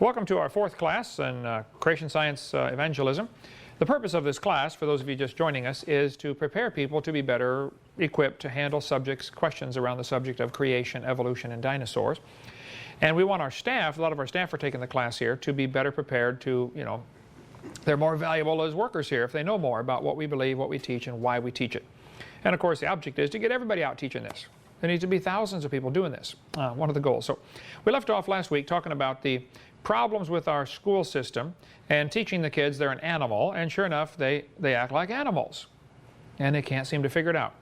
Welcome to our fourth class in Creation Science Evangelism. The purpose of this class, for those of you just joining us, is to prepare people to be better equipped to handle questions around the subject of creation, evolution, and dinosaurs. And we want our staff, a lot of our staff are taking the class here, to be better prepared to, they're more valuable as workers here if they know more about what we believe, what we teach, and why we teach it. And of course the object is to get everybody out teaching this. There needs to be thousands of people doing this, one of the goals. So we left off last week talking about the problems with our school system and teaching the kids they're an animal, and sure enough they act like animals and they can't seem to figure it out.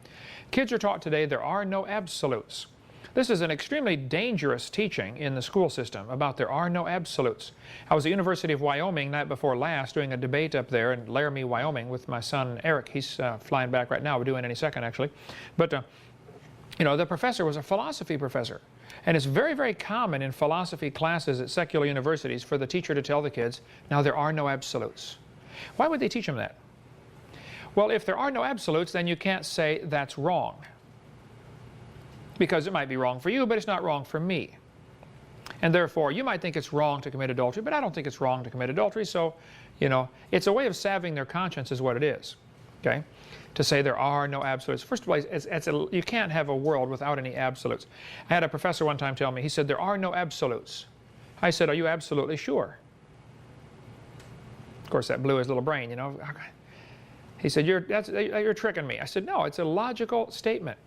Kids are taught today there are no absolutes. This is an extremely dangerous teaching in the school system about there are no absolutes. I was at the University of Wyoming night before last doing a debate up there in Laramie, Wyoming with my son Eric. He's flying back right now. We're doing any second actually. But the professor was a philosophy professor. And it's very, very common in philosophy classes at secular universities for the teacher to tell the kids, now there are no absolutes. Why would they teach them that? Well, if there are no absolutes, then you can't say that's wrong. Because it might be wrong for you, but it's not wrong for me. And therefore, you might think it's wrong to commit adultery, but I don't think it's wrong to commit adultery. So, it's a way of salving their conscience is what it is. Okay? To say there are no absolutes. First of all, you can't have a world without any absolutes. I had a professor one time tell me, he said, there are no absolutes. I said, are you absolutely sure? Of course, that blew his little brain, He said, you're tricking me. I said, no, it's a logical statement.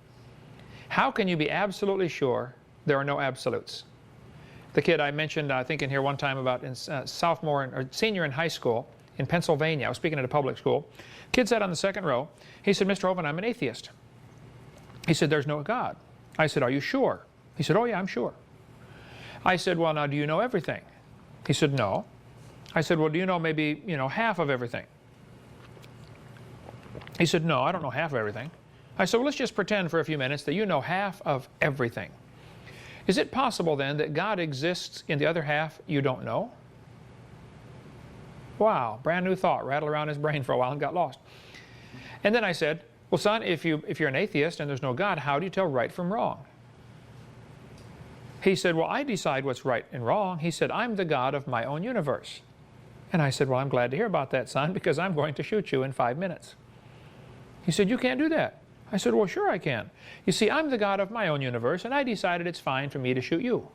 How can you be absolutely sure there are no absolutes? The kid I mentioned, I think in here one time about senior in high school in Pennsylvania. I was speaking at a public school. Kid sat on the second row. He said, Mr. Hovind, I'm an atheist. He said, there's no God. I said, are you sure? He said, oh yeah, I'm sure. I said, well, now do you know everything? He said, no. I said, well, do you know maybe, half of everything? He said, no, I don't know half of everything. I said, well, let's just pretend for a few minutes that you know half of everything. Is it possible then that God exists in the other half you don't know? Wow, brand new thought rattled around his brain for a while and got lost. And then I said, well, son, if you're an atheist and there's no God, how do you tell right from wrong? He said, well, I decide what's right and wrong. He said, I'm the God of my own universe. And I said, well, I'm glad to hear about that, son, because I'm going to shoot you in 5 minutes. He said, you can't do that. I said, well, sure I can. You see, I'm the God of my own universe, and I decided it's fine for me to shoot you.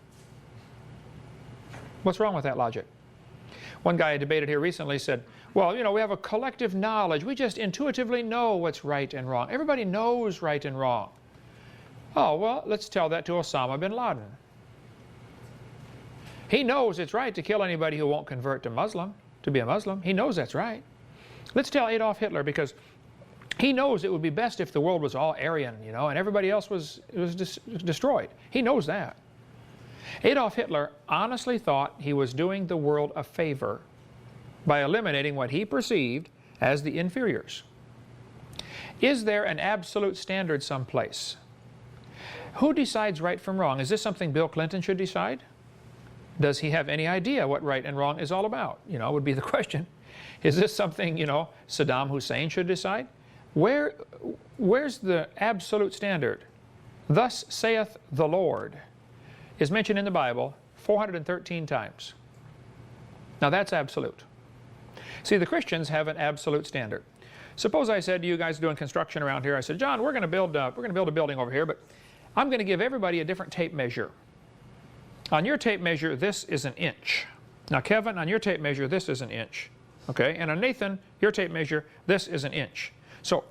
What's wrong with that logic? One guy I debated here recently said, well, we have a collective knowledge. We just intuitively know what's right and wrong. Everybody knows right and wrong. Oh, well, let's tell that to Osama bin Laden. He knows it's right to kill anybody who won't convert to be a Muslim. He knows that's right. Let's tell Adolf Hitler, because he knows it would be best if the world was all Aryan, and everybody else was destroyed. He knows that. Adolf Hitler honestly thought he was doing the world a favor by eliminating what he perceived as the inferiors. Is there an absolute standard someplace? Who decides right from wrong? Is this something Bill Clinton should decide? Does he have any idea what right and wrong is all about? Would be the question. Is this something, Saddam Hussein should decide? Where's the absolute standard? Thus saith the Lord is mentioned in the Bible 413 times. Now that's absolute. See, the Christians have an absolute standard. Suppose I said to you guys doing construction around here, I said, John, we're going to build a building over here, but I'm going to give everybody a different tape measure. On your tape measure, this is an inch. Now, Kevin, on your tape measure, this is an inch. Okay, and on Nathan, your tape measure, this is an inch. So,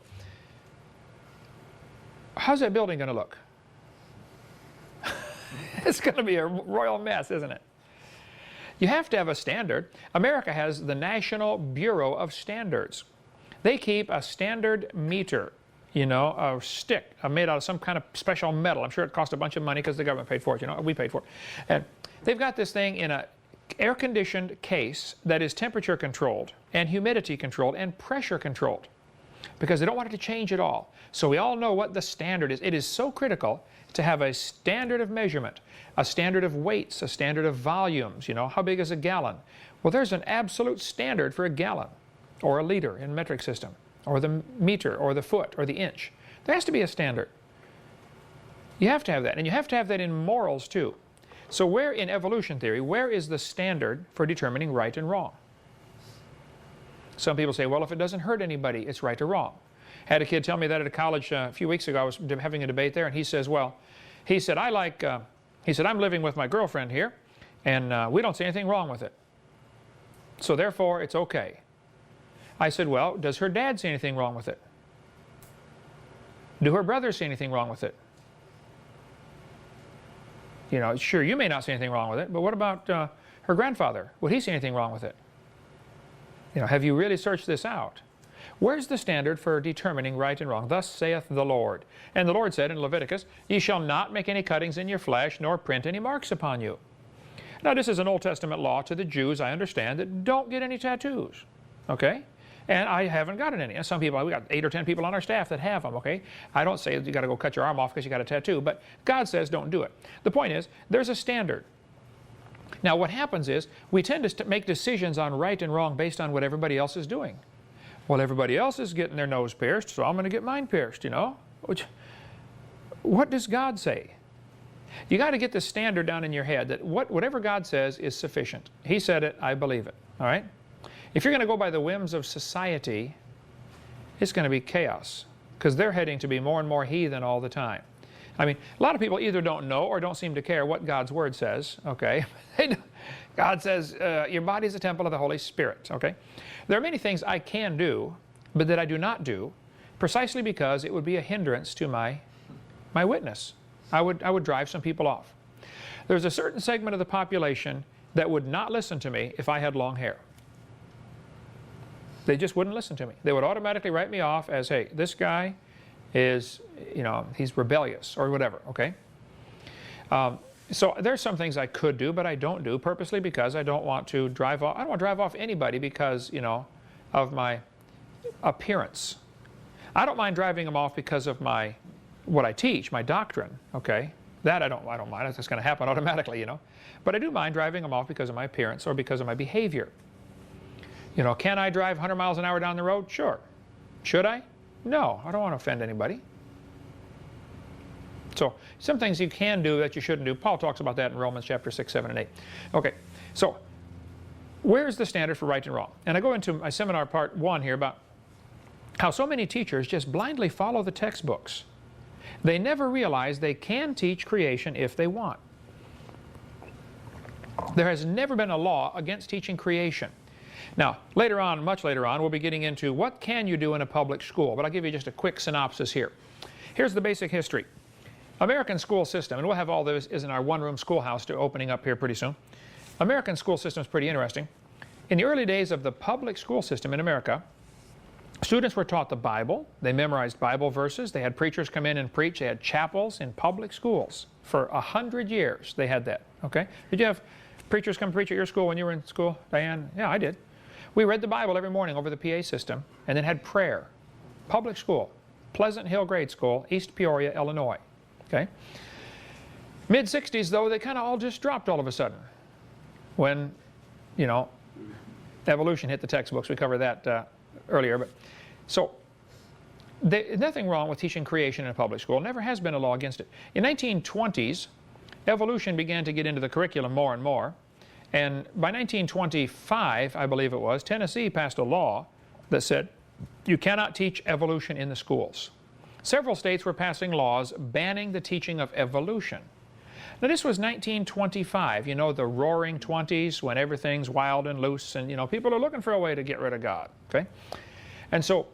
how's that building going to look? It's going to be a royal mess, isn't it? You have to have a standard. America has the National Bureau of Standards. They keep a standard meter, a stick made out of some kind of special metal. I'm sure it cost a bunch of money because the government paid for it, we paid for it. And they've got this thing in an air-conditioned case that is temperature controlled and humidity controlled and pressure controlled, because they don't want it to change at all. So we all know what the standard is. It is so critical to have a standard of measurement, a standard of weights, a standard of volumes. How big is a gallon? Well, there's an absolute standard for a gallon or a liter in metric system, or the meter or the foot or the inch. There has to be a standard. You have to have that, and you have to have that in morals too. So where in evolution theory, where is the standard for determining right and wrong? Some people say, well, if it doesn't hurt anybody, it's right or wrong. Had a kid tell me that at a college a few weeks ago. I was having a debate there, and he says, well, he said, I'm living with my girlfriend here, and we don't see anything wrong with it. So therefore, it's okay. I said, well, does her dad see anything wrong with it? Do her brothers see anything wrong with it? You know, sure, you may not see anything wrong with it, but what about her grandfather? Would he see anything wrong with it? You know, have you really searched this out? Where's the standard for determining right and wrong? Thus saith the Lord. And the Lord said in Leviticus, ye shall not make any cuttings in your flesh, nor print any marks upon you. Now, this is an Old Testament law to the Jews, I understand, that don't get any tattoos. Okay? And I haven't gotten any. Some people, we got 8 or 10 people on our staff that have them, okay? I don't say you got to go cut your arm off because you got a tattoo, but God says don't do it. The point is, there's a standard. Now, what happens is, we tend to make decisions on right and wrong based on what everybody else is doing. Well, everybody else is getting their nose pierced, so I'm going to get mine pierced, you know? What does God say? You got to get the standard down in your head that whatever God says is sufficient. He said it, I believe it, all right? If you're going to go by the whims of society, it's going to be chaos, because they're heading to be more and more heathen all the time. I mean, a lot of people either don't know or don't seem to care what God's Word says, okay? God says your body is a temple of the Holy Spirit, okay? There are many things I can do, but that I do not do, precisely because it would be a hindrance to my witness. I would drive some people off. There's a certain segment of the population that would not listen to me if I had long hair. They just wouldn't listen to me. They would automatically write me off as, hey, this guy is, you know, he's rebellious or whatever, okay? So there's some things I could do, but I don't do purposely because I don't want to drive off. I don't want to drive off anybody because, you know, of my appearance. I don't mind driving them off because of what I teach, my doctrine, okay? That I don't mind. It's just going to happen automatically, you know. But I do mind driving them off because of my appearance or because of my behavior. You know, can I drive 100 miles an hour down the road? Sure. Should I? No, I don't want to offend anybody. So, some things you can do that you shouldn't do. Paul talks about that in Romans chapter 6, 7, and 8. Okay, so where's the standard for right and wrong? And I go into my seminar part 1 here about how so many teachers just blindly follow the textbooks. They never realize they can teach creation if they want. There has never been a law against teaching creation. Now, later on, much later on, we'll be getting into what can you do in a public school, but I'll give you just a quick synopsis here. Here's the basic history. American school system, and we'll have all this is in our one-room schoolhouse opening up here pretty soon. American school system is pretty interesting. In the early days of the public school system in America, students were taught the Bible. They memorized Bible verses. They had preachers come in and preach. They had chapels in public schools. For 100 years, they had that, okay? Did you have preachers come preach at your school when you were in school, Diane? Yeah, I did. We read the Bible every morning over the PA system and then had prayer. Public school, Pleasant Hill Grade School, East Peoria, Illinois. Okay? Mid-60s, though, they kind of all just dropped all of a sudden when, you know, evolution hit the textbooks. We covered that earlier. But so, nothing wrong with teaching creation in a public school. Never has been a law against it. In 1920s, evolution began to get into the curriculum more and more. And by 1925, I believe it was, Tennessee passed a law that said you cannot teach evolution in the schools. Several states were passing laws banning the teaching of evolution. Now, this was 1925, you know, the roaring 20s when everything's wild and loose and, you know, people are looking for a way to get rid of God, okay? And so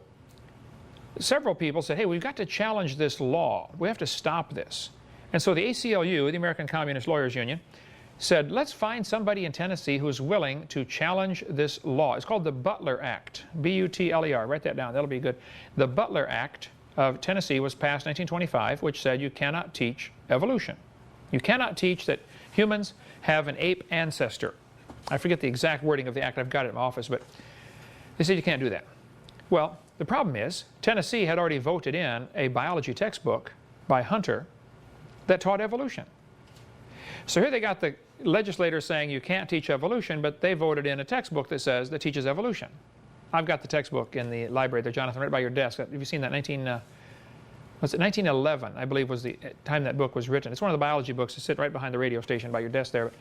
several people said, hey, we've got to challenge this law. We have to stop this. And so the ACLU, the American Communist Lawyers Union, said, let's find somebody in Tennessee who's willing to challenge this law. It's called the Butler Act, B-U-T-L-E-R. Write that down. That'll be good. The Butler Act of Tennessee was passed in 1925, which said you cannot teach evolution. You cannot teach that humans have an ape ancestor. I forget the exact wording of the act. I've got it in my office, but they said you can't do that. Well, the problem is Tennessee had already voted in a biology textbook by Hunter that taught evolution. So here they got the legislators saying you can't teach evolution, but they voted in a textbook that teaches evolution. I've got the textbook in the library there, Jonathan, right by your desk. Have you seen that? was it 1911, I believe, was the time that book was written. It's one of the biology books that sit right behind the radio station by your desk there.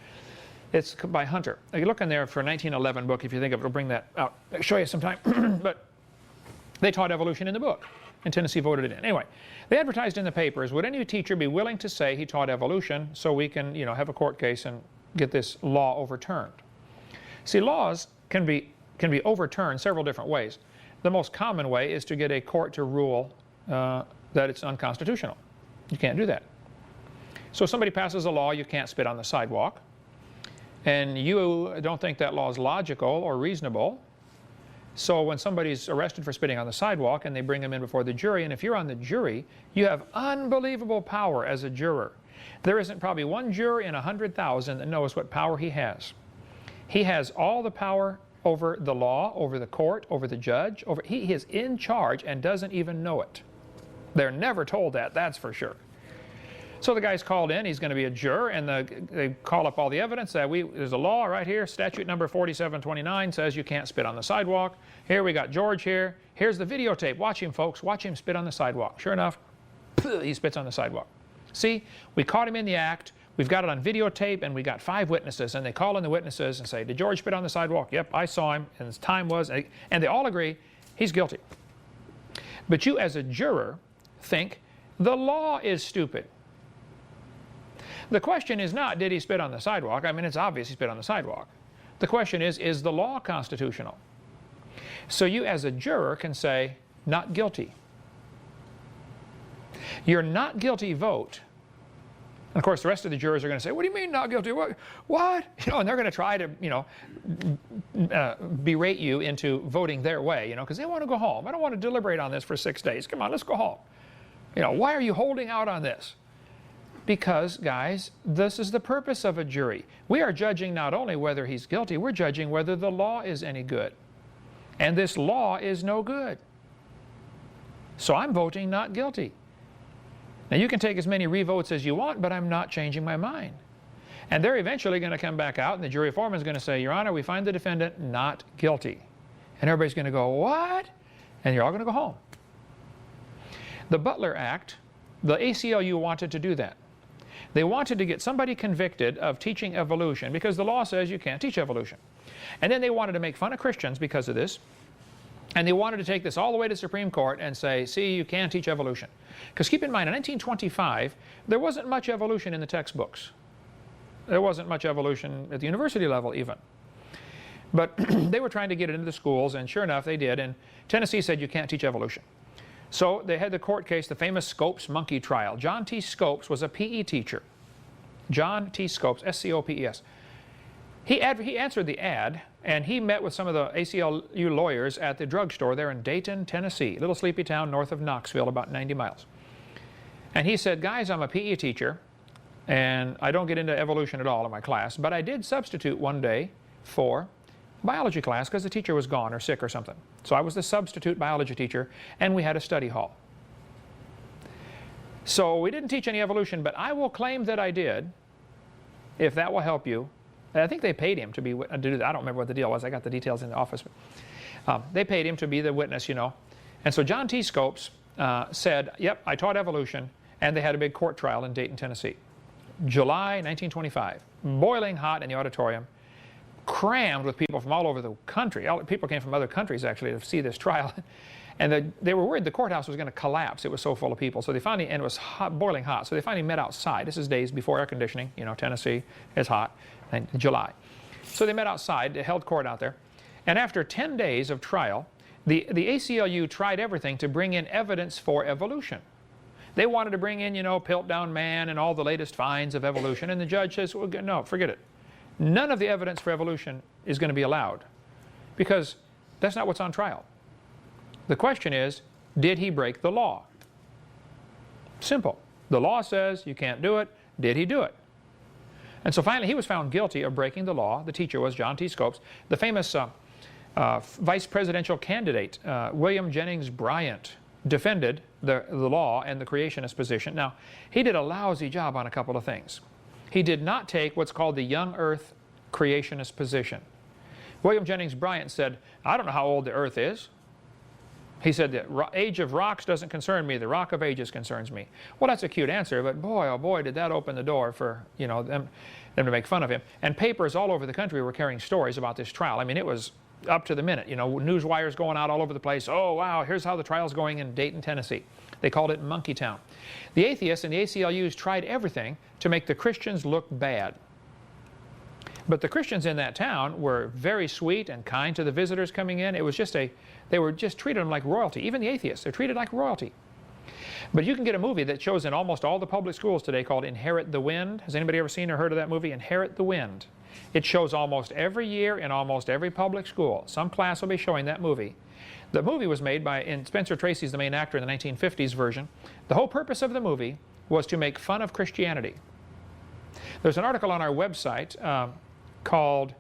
It's by Hunter. You look in there for a 1911 book, if you think of it, it'll bring that out. I'll show you sometime. But they taught evolution in the book, and Tennessee voted it in. Anyway, they advertised in the papers, would any teacher be willing to say he taught evolution so we can, have a court case and get this law overturned? See, laws can be overturned several different ways. The most common way is to get a court to rule that it's unconstitutional. You can't do that. So somebody passes a law, you can't spit on the sidewalk, and you don't think that law is logical or reasonable. So when somebody's arrested for spitting on the sidewalk and they bring him in before the jury, and if you're on the jury, you have unbelievable power as a juror. There isn't probably one juror in 100,000 that knows what power he has. He has all the power over the law, over the court, over the judge. He is in charge and doesn't even know it. They're never told that, that's for sure. So the guy's called in, he's going to be a juror, and they call up all the evidence that there's a law right here, statute number 4729 says you can't spit on the sidewalk. Here we got George here. Here's the videotape. Watch him, folks. Watch him spit on the sidewalk. Sure enough, he spits on the sidewalk. See, we caught him in the act. We've got it on videotape, and we got 5 witnesses, and they call in the witnesses and say, did George spit on the sidewalk? Yep, I saw him, and his time was, and they all agree he's guilty. But you as a juror think the law is stupid. The question is not, did he spit on the sidewalk? I mean, it's obvious he spit on the sidewalk. The question is the law constitutional? So you as a juror can say, not guilty. Your not guilty vote, and of course the rest of the jurors are going to say, what do you mean not guilty? What? And they're going to try to, berate you into voting their way, because they want to go home. I don't want to deliberate on this for 6 days. Come on, let's go home. Why are you holding out on this? Because, guys, this is the purpose of a jury. We are judging not only whether he's guilty, we're judging whether the law is any good. And this law is no good. So I'm voting not guilty. Now you can take as many revotes as you want, but I'm not changing my mind. And they're eventually going to come back out, and the jury foreman is going to say, Your Honor, we find the defendant not guilty. And everybody's going to go, what? And you're all going to go home. The Butler Act, the ACLU wanted to do that. They wanted to get somebody convicted of teaching evolution because the law says you can't teach evolution. And then they wanted to make fun of Christians because of this. And they wanted to take this all the way to the Supreme Court and say, see, you can teach evolution. Because keep in mind, in 1925, there wasn't much evolution in the textbooks. There wasn't much evolution at the university level even. But they were trying to get it into the schools, and sure enough, they did. And Tennessee said you can't teach evolution. So they had the court case, the famous Scopes monkey trial. John T. Scopes was a PE teacher. John T. Scopes, S-C-O-P-E-S. He answered the ad, and he met with some of the ACLU lawyers at the drugstore there in Dayton, Tennessee, a little sleepy town north of Knoxville, about 90 miles. And he said, guys, I'm a PE teacher, and I don't get into evolution at all in my class, but I did substitute one day for biology class because the teacher was gone or sick or something. So I was the substitute biology teacher, and we had a study hall. So we didn't teach any evolution, but I will claim that I did, if that will help you. And I think they paid him to do that. I don't remember what the deal was. I got the details in the office. But, they paid him to be the witness, And so John T. Scopes said, yep, I taught evolution, and they had a big court trial in Dayton, Tennessee. July 1925, boiling hot in the auditorium, crammed with people from all over the country. People came from other countries, actually, to see this trial. And they were worried the courthouse was going to collapse. It was so full of people. So they finally, and it was hot, boiling hot, so they finally met outside. This is days before air conditioning. Tennessee is hot in July. So they met outside. They held court out there. And after 10 days of trial, the ACLU tried everything to bring in evidence for evolution. They wanted to bring in, Piltdown Man and all the latest finds of evolution. And the judge says, well, no, forget it. None of the evidence for evolution is going to be allowed because that's not what's on trial. The question is, did he break the law? Simple. The law says you can't do it. Did he do it? And so finally he was found guilty of breaking the law. The teacher was John T. Scopes. The famous vice presidential candidate, William Jennings Bryant, defended the law and the creationist position. Now, he did a lousy job on a couple of things. He did not take what's called the young earth creationist position. William Jennings Bryant said, I don't know how old the earth is. He said, the age of rocks doesn't concern me, the rock of ages concerns me. Well, that's a cute answer, but boy, oh boy, did that open the door for, you know, them to make fun of him. And papers all over the country were carrying stories about this trial. I mean, it was up to the minute, you know, news wires going out all over the place. Oh, wow, here's how the trial's going in Dayton, Tennessee. They called it Monkey Town. The atheists and the ACLUs tried everything to make the Christians look bad. But the Christians in that town were very sweet and kind to the visitors coming in. It was just they were just treated them like royalty. Even the atheists, they're treated like royalty. But you can get a movie that shows in almost all the public schools today called Inherit the Wind. Has anybody ever seen or heard of that movie, Inherit the Wind? It shows almost every year in almost every public school. Some class will be showing that movie. The movie was made by, and Spencer Tracy's the main actor in the 1950s version. The whole purpose of the movie was to make fun of Christianity. There's an article on our website called,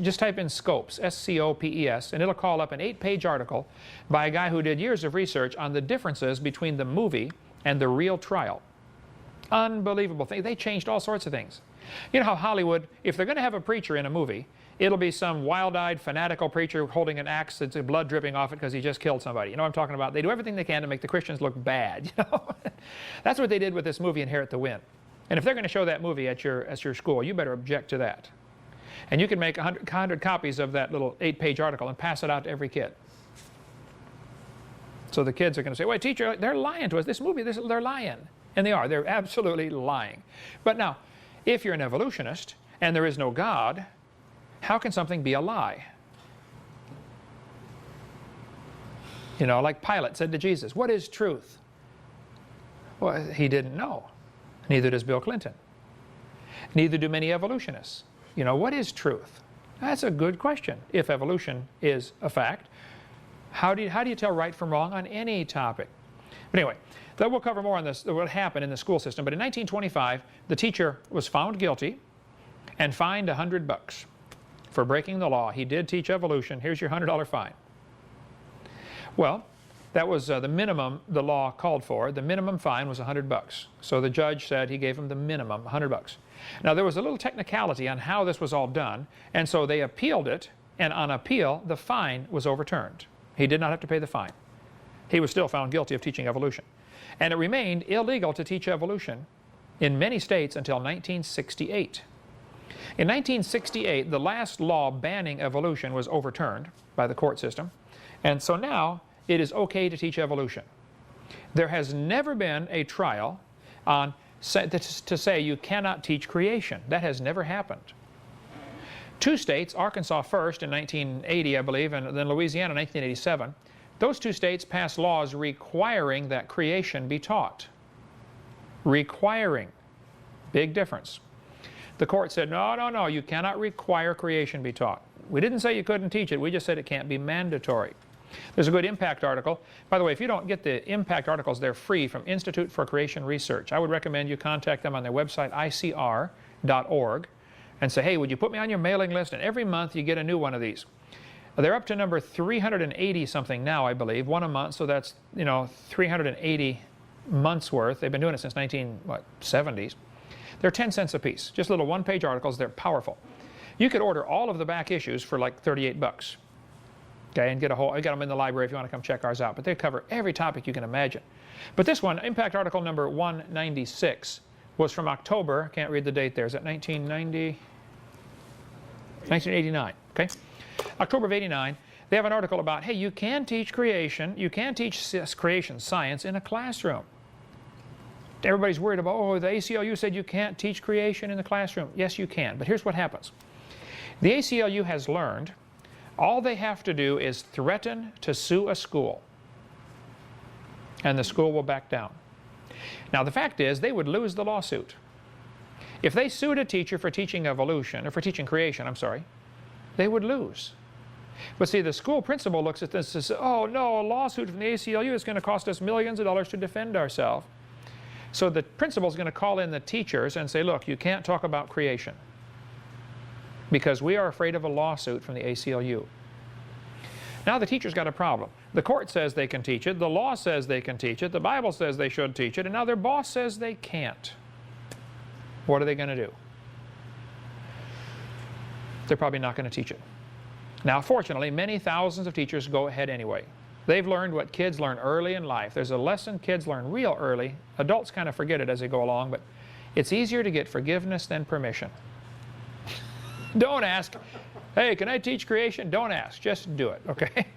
just type in Scopes, S-C-O-P-E-S, and it'll call up an 8-page article by a guy who did years of research on the differences between the movie and the real trial. Unbelievable thing. They changed all sorts of things. You know how Hollywood, if they're going to have a preacher in a movie, it'll be some wild-eyed, fanatical preacher holding an axe that's blood dripping off it because he just killed somebody. You know what I'm talking about? They do everything they can to make the Christians look bad. You know? That's what they did with this movie, Inherit the Wind. And if they're going to show that movie at your school, you better object to that. And you can make 100 copies of that little 8-page article and pass it out to every kid. So the kids are going to say, wait, teacher, they're lying to us. This movie, they're lying. And they are. They're absolutely lying. But now, if you're an evolutionist and there is no God, how can something be a lie? You know, like Pilate said to Jesus, what is truth? Well, he didn't know. Neither does Bill Clinton. Neither do many evolutionists. You know, what is truth? That's a good question. If evolution is a fact, how do you tell right from wrong on any topic? But anyway, that we'll cover more on this, what happened in the school system. But in 1925, the teacher was found guilty and fined $100 for breaking the law. He did teach evolution. Here's your $100 fine. Well, that was the minimum the law called for. The minimum fine was $100. So the judge said he gave him the minimum, $100. Now, there was a little technicality on how this was all done, and so they appealed it, and on appeal, the fine was overturned. He did not have to pay the fine. He was still found guilty of teaching evolution. And it remained illegal to teach evolution in many states until 1968. In 1968, the last law banning evolution was overturned by the court system, and so now it is okay to teach evolution. There has never been a trial on to say you cannot teach creation. That has never happened. 2 states, Arkansas first in 1980, I believe, and then Louisiana in 1987, those 2 states passed laws requiring that creation be taught. Requiring. Big difference. The court said, no, no, no, you cannot require creation be taught. We didn't say you couldn't teach it, we just said it can't be mandatory. There's a good impact article. By the way, if you don't get the impact articles, they're free from Institute for Creation Research. I would recommend you contact them on their website, icr.org, and say, hey, would you put me on your mailing list? And every month you get a new one of these. They're up to number 380 something now, I believe, one a month, so that's, you know, 380 months worth. They've been doing it since 1970s. They're 10 cents a piece, just little 1-page articles. They're powerful. You could order all of the back issues for like $38. Okay, and get a whole, I got them in the library if you want to come check ours out. But they cover every topic you can imagine. But this one, impact article number 196, was from October, can't read the date there, is that 1990? 1989, okay? October of 89, they have an article about, hey, you can teach creation, you can teach creation science in a classroom. Everybody's worried about, oh, the ACLU said you can't teach creation in the classroom. Yes, you can, but here's what happens. The ACLU has learned all they have to do is threaten to sue a school, and the school will back down. Now, the fact is, they would lose the lawsuit. If they sued a teacher for teaching evolution, or for teaching creation, I'm sorry, they would lose. But see, the school principal looks at this and says, oh no, a lawsuit from the ACLU is going to cost us millions of dollars to defend ourselves. So the principal is going to call in the teachers and say, look, you can't talk about creation, because we are afraid of a lawsuit from the ACLU. Now the teacher's got a problem. The court says they can teach it, the law says they can teach it, the Bible says they should teach it, and now their boss says they can't. What are they going to do? They're probably not going to teach it. Now fortunately, many thousands of teachers go ahead anyway. They've learned what kids learn early in life. There's a lesson kids learn real early. Adults kind of forget it as they go along, but it's easier to get forgiveness than permission. Don't ask, hey, can I teach creation? Don't ask. Just do it, okay?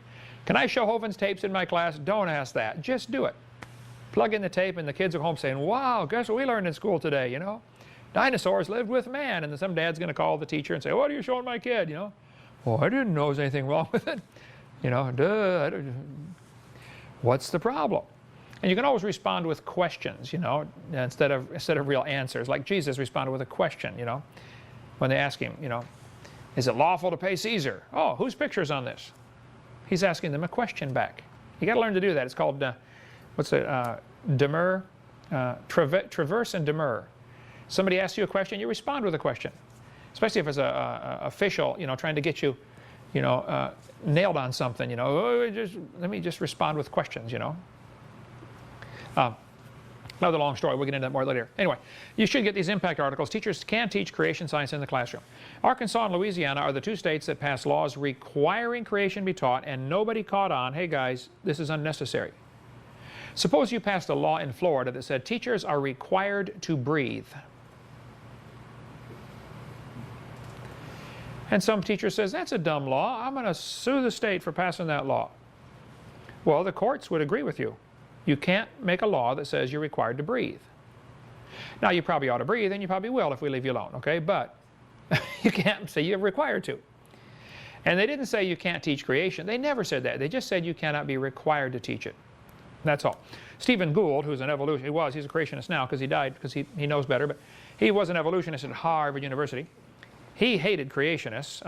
Can I show Hovind's tapes in my class? Don't ask that. Just do it. Plug in the tape and the kids are home saying, wow, guess what we learned in school today, you know? Dinosaurs lived with man. And then some dad's going to call the teacher and say, what are you showing my kid, you know? Well, I didn't know there was anything wrong with it. You know, duh. What's the problem? And you can always respond with questions, you know, instead of real answers. Like Jesus responded with a question, you know, when they ask him, you know, is it lawful to pay Caesar? Oh, whose picture's on this? He's asking them a question back. You got to learn to do that. It's called, demur, traverse and demur. Somebody asks you a question, you respond with a question. Especially if it's a official, you know, trying to get you, you know, nailed on something, you know. Oh, let me just respond with questions, you know. Another long story. We'll get into that more later. Anyway, you should get these impact articles. Teachers can teach creation science in the classroom. Arkansas and Louisiana are the two states that passed laws requiring creation be taught, and nobody caught on, hey guys, this is unnecessary. Suppose you passed a law in Florida that said teachers are required to breathe. And some teacher says, that's a dumb law. I'm going to sue the state for passing that law. Well, the courts would agree with you. You can't make a law that says you're required to breathe. Now, you probably ought to breathe, and you probably will if we leave you alone, okay? But you can't say you're required to. And they didn't say you can't teach creation. They never said that. They just said you cannot be required to teach it. That's all. Stephen Gould, who's an evolutionist, he's a creationist now because he died, because he knows better, but he was an evolutionist at Harvard University. He hated creationists.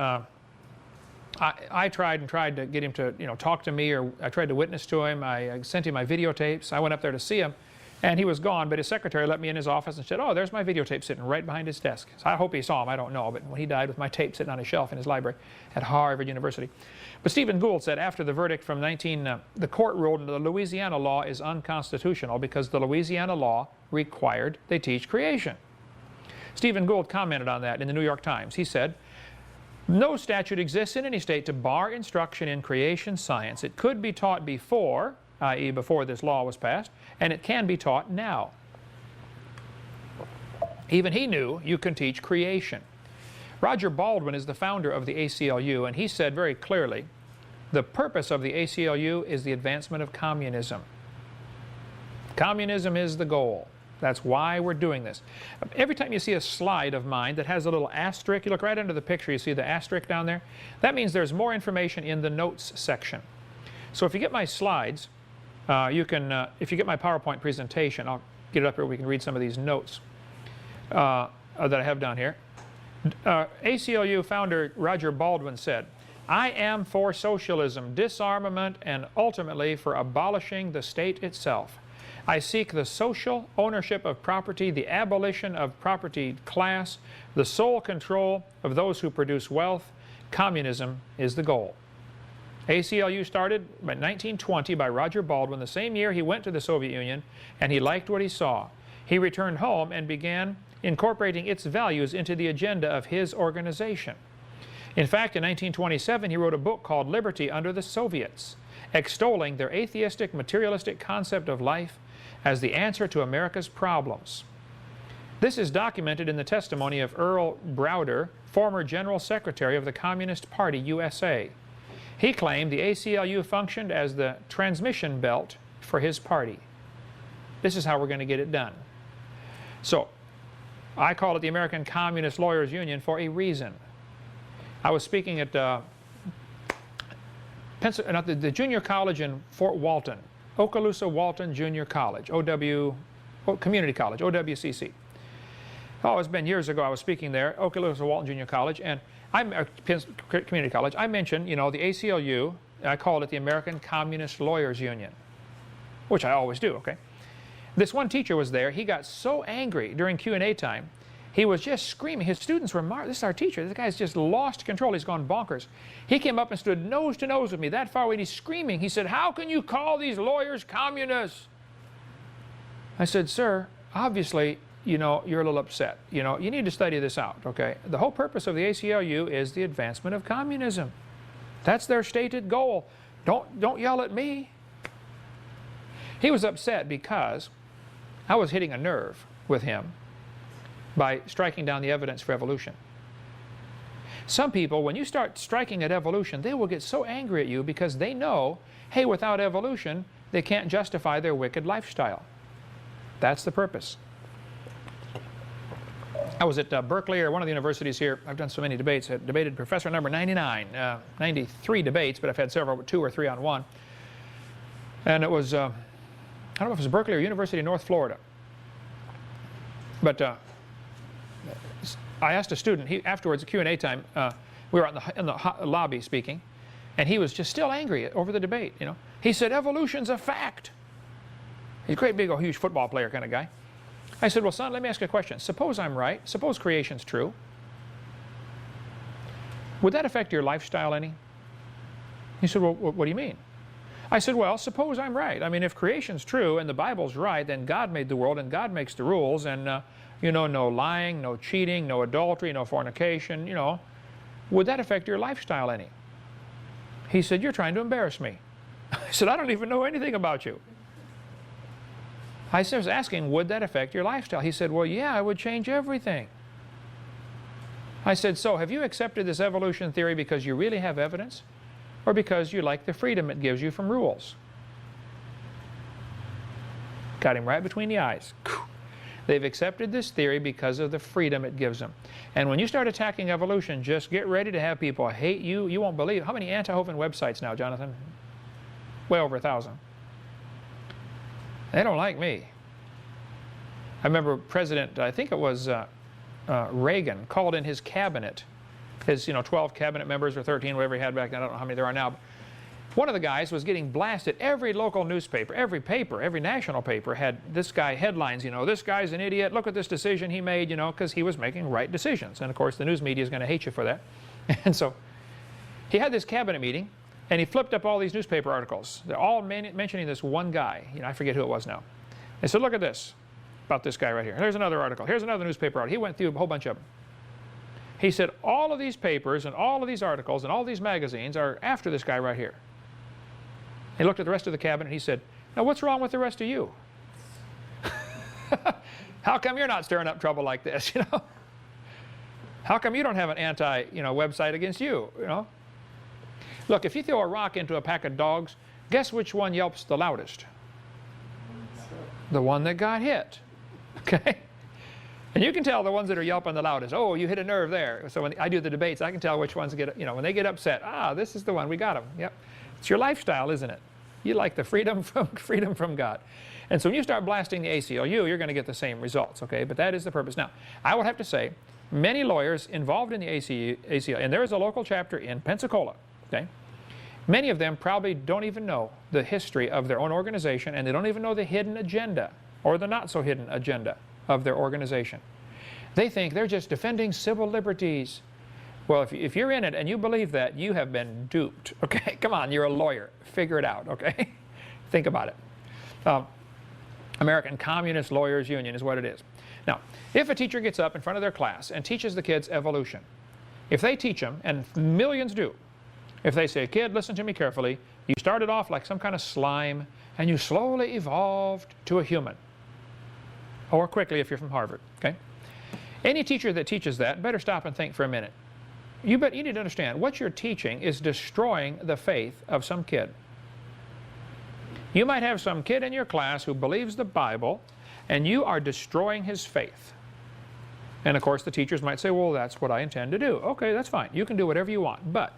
I tried to get him to, you know, talk to me, or I tried to witness to him. I sent him my videotapes. I went up there to see him, and he was gone, but his secretary let me in his office and said, oh, there's my videotape sitting right behind his desk. So I hope he saw him. I don't know, but when he died, with my tape sitting on his shelf in his library at Harvard University. But Stephen Gould said after the verdict from the court ruled the Louisiana law is unconstitutional because the Louisiana law required they teach creation. Stephen Gould commented on that in the New York Times. He said, no statute exists in any state to bar instruction in creation science. It could be taught before, i.e. before this law was passed, and it can be taught now. Even he knew you can teach creation. Roger Baldwin is the founder of the ACLU, and he said very clearly, the purpose of the ACLU is the advancement of communism. Communism is the goal. That's why we're doing this. Every time you see a slide of mine that has a little asterisk, you look right under the picture, you see the asterisk down there? That means there's more information in the notes section. So if you get my slides, you can, if you get my PowerPoint presentation, I'll get it up here, we can read some of these notes that I have down here. ACLU founder Roger Baldwin said, I am for socialism, disarmament, and ultimately for abolishing the state itself. I seek the social ownership of property, the abolition of property class, the sole control of those who produce wealth. Communism is the goal. ACLU started in 1920 by Roger Baldwin. The same year he went to the Soviet Union, and he liked what he saw. He returned home and began incorporating its values into the agenda of his organization. In fact, in 1927, he wrote a book called Liberty Under the Soviets, extolling their atheistic, materialistic concept of life as the answer to America's problems. This is documented in the testimony of Earl Browder, former General Secretary of the Communist Party, USA. He claimed the ACLU functioned as the transmission belt for his party. This is how we're going to get it done. So, I call it the American Communist Lawyers Union for a reason. I was speaking at the junior college in Fort Walton, Okaloosa Walton Junior College, Community College, OWCC. Oh, it's been years ago I was speaking there, Okaloosa Walton Junior College, and Community College. I mentioned, you know, the ACLU, I called it the American Communist Lawyers Union, which I always do, okay? This one teacher was there. He got so angry during Q&A time. He was just screaming. His students were marveling. This is our teacher. This guy's just lost control. He's gone bonkers. He came up and stood nose to nose with me that far away, and he's screaming. He said, how can you call these lawyers communists? I said, sir, obviously, you know, you're a little upset. You know, you need to study this out, okay? The whole purpose of the ACLU is the advancement of communism. That's their stated goal. Don't yell at me. He was upset because I was hitting a nerve with him by striking down the evidence for evolution. Some people, when you start striking at evolution, they will get so angry at you because they know, hey, without evolution, they can't justify their wicked lifestyle. That's the purpose. I was at Berkeley, or one of the universities here. I've done so many debates. I debated professor number 99, 93 debates, but I've had several, 2 or 3 on one. And it was, I don't know if it was Berkeley or University of North Florida. But I asked a student, afterwards, at Q&A time, we were in the lobby speaking, and he was just still angry over the debate, you know. He said, evolution's a fact. He's a great big, huge football player kind of guy. I said, well, son, let me ask you a question. Suppose I'm right. Suppose creation's true. Would that affect your lifestyle any? He said, well, what do you mean? I said, well, suppose I'm right. I mean, if creation's true and the Bible's right, then God made the world and God makes the rules, and, you know, no lying, no cheating, no adultery, no fornication, you know. Would that affect your lifestyle any? He said, you're trying to embarrass me. I said, I don't even know anything about you. I was asking, would that affect your lifestyle? He said, well, yeah, it would change everything. I said, so have you accepted this evolution theory because you really have evidence, or because you like the freedom it gives you from rules? Got him right between the eyes. They've accepted this theory because of the freedom it gives them. And when you start attacking evolution, just get ready to have people hate you. You won't believe. How many anti-Hovind websites now, Jonathan? Way over 1,000. They don't like me. I remember President, I think it was Reagan, called in his cabinet, his 12 cabinet members or 13, whatever he had back then. I don't know how many there are now. One of the guys was getting blasted. Every local newspaper, every paper, every national paper had this guy headlines, you know, this guy's an idiot, look at this decision he made, you know, because he was making right decisions. And of course the news media is going to hate you for that. And so he had this cabinet meeting, and he flipped up all these newspaper articles. They're all mentioning this one guy. You know, I forget who it was now. They said, look at this, about this guy right here. Here's another article. Here's another newspaper article. He went through a whole bunch of them. He said, all of these papers and all of these articles and all these magazines are after this guy right here. He looked at the rest of the cabinet and he said, now what's wrong with the rest of you? How come you're not stirring up trouble like this, you know? How come you don't have an website against you, you know? Look, if you throw a rock into a pack of dogs, guess which one yelps the loudest? The one that got hit, okay? And you can tell the ones that are yelping the loudest. Oh, you hit a nerve there. So when I do the debates, I can tell which ones get, you know, when they get upset. Ah, this is the one, we got him. Yep. It's your lifestyle, isn't it? You like the freedom from God. And so when you start blasting the ACLU, you're going to get the same results, okay? But that is the purpose. Now, I would have to say, many lawyers involved in the ACLU, and there is a local chapter in Pensacola, okay? Many of them probably don't even know the history of their own organization, and they don't even know the hidden agenda, or the not so hidden agenda of their organization. They think they're just defending civil liberties. Well, if you're in it and you believe that, you have been duped, okay? Come on, you're a lawyer. Figure it out, okay? Think about it. American Communist Lawyers Union is what it is. Now, if a teacher gets up in front of their class and teaches the kids evolution, if they teach them, and millions do, if they say, kid, listen to me carefully, you started off like some kind of slime, and you slowly evolved to a human. Or quickly if you're from Harvard, okay? Any teacher that teaches that better stop and think for a minute. You need to understand, what you're teaching is destroying the faith of some kid. You might have some kid in your class who believes the Bible, and you are destroying his faith. And of course the teachers might say, well, that's what I intend to do. Okay, that's fine. You can do whatever you want, but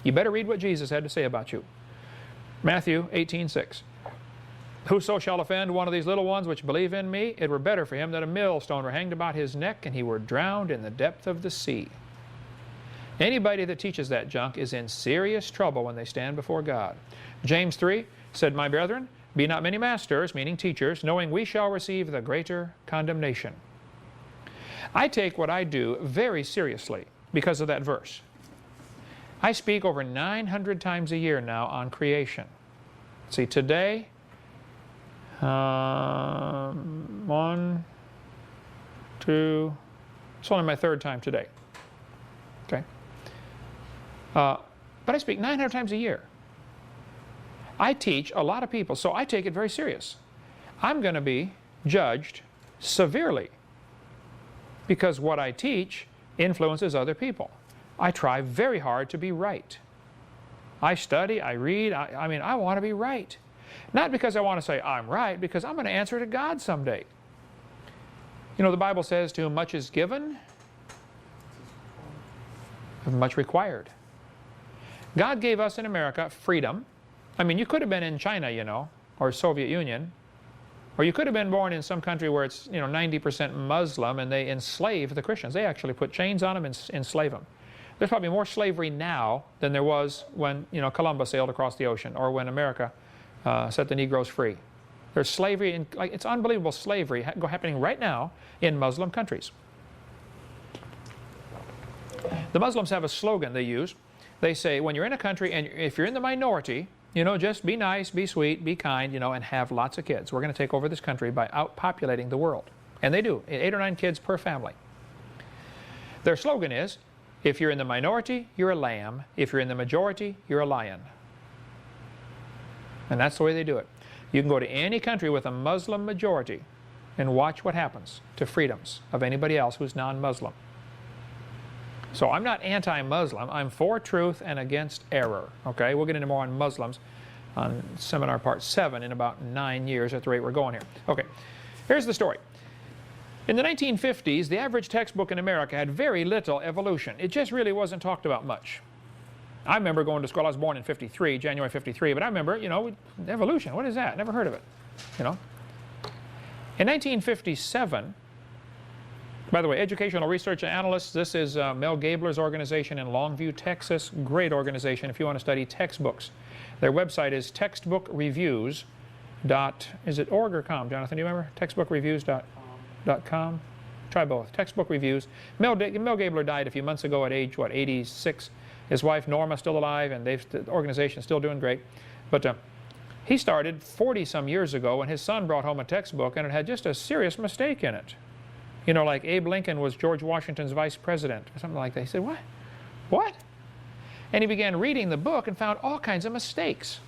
you better read what Jesus had to say about you. Matthew 18:6. Whoso shall offend one of these little ones which believe in me, it were better for him that a millstone were hanged about his neck and he were drowned in the depth of the sea. Anybody that teaches that junk is in serious trouble when they stand before God. James 3 said, my brethren, be not many masters, meaning teachers, knowing we shall receive the greater condemnation. I take what I do very seriously because of that verse. I speak over 900 times a year now on creation. See, today, 1, 2, it's only my 3rd time today. Okay? But I speak 900 times a year. I teach a lot of people, so I take it very serious. I'm going to be judged severely because what I teach influences other people. I try very hard to be right. I study, I read, I mean, I want to be right. Not because I want to say I'm right, because I'm going to answer to God someday. You know, the Bible says, to whom much is given, much required. God gave us in America freedom. I mean, you could have been in China, you know, or Soviet Union, or you could have been born in some country where it's, you know, 90% Muslim and they enslave the Christians. They actually put chains on them and enslave them. There's probably more slavery now than there was when, you know, Columbus sailed across the ocean, or when America set the Negroes free. There's slavery, it's unbelievable slavery happening right now in Muslim countries. The Muslims have a slogan they use. They say, when you're in a country and if you're in the minority, you know, just be nice, be sweet, be kind, you know, and have lots of kids. We're going to take over this country by outpopulating the world. And they do, 8 or 9 kids per family. Their slogan is, if you're in the minority, you're a lamb. If you're in the majority, you're a lion. And that's the way they do it. You can go to any country with a Muslim majority and watch what happens to freedoms of anybody else who's non-Muslim. So I'm not anti-Muslim. I'm for truth and against error. Okay, we'll get into more on Muslims on seminar part 7 in about 9 years at the rate we're going here. Okay, here's the story. In the 1950s, the average textbook in America had very little evolution. It just really wasn't talked about much. I remember going to school. I was born in '53, January '53, but I remember, you know, evolution. What is that? Never heard of it. You know. In 1957, by the way, Educational Research Analysts, this is Mel Gabler's organization in Longview, Texas. Great organization if you want to study textbooks. Their website is textbookreviews. Is it org or com, Jonathan? Do you remember? Textbookreviews.com. Try both. Textbook Reviews. Mel Gabler died a few months ago at age, what, 86. His wife Norma's still alive, and the organization's still doing great. But he started 40-some years ago, and his son brought home a textbook, and it had just a serious mistake in it. You know, like Abe Lincoln was George Washington's vice president, or something like that. He said, what? What? And he began reading the book and found all kinds of mistakes.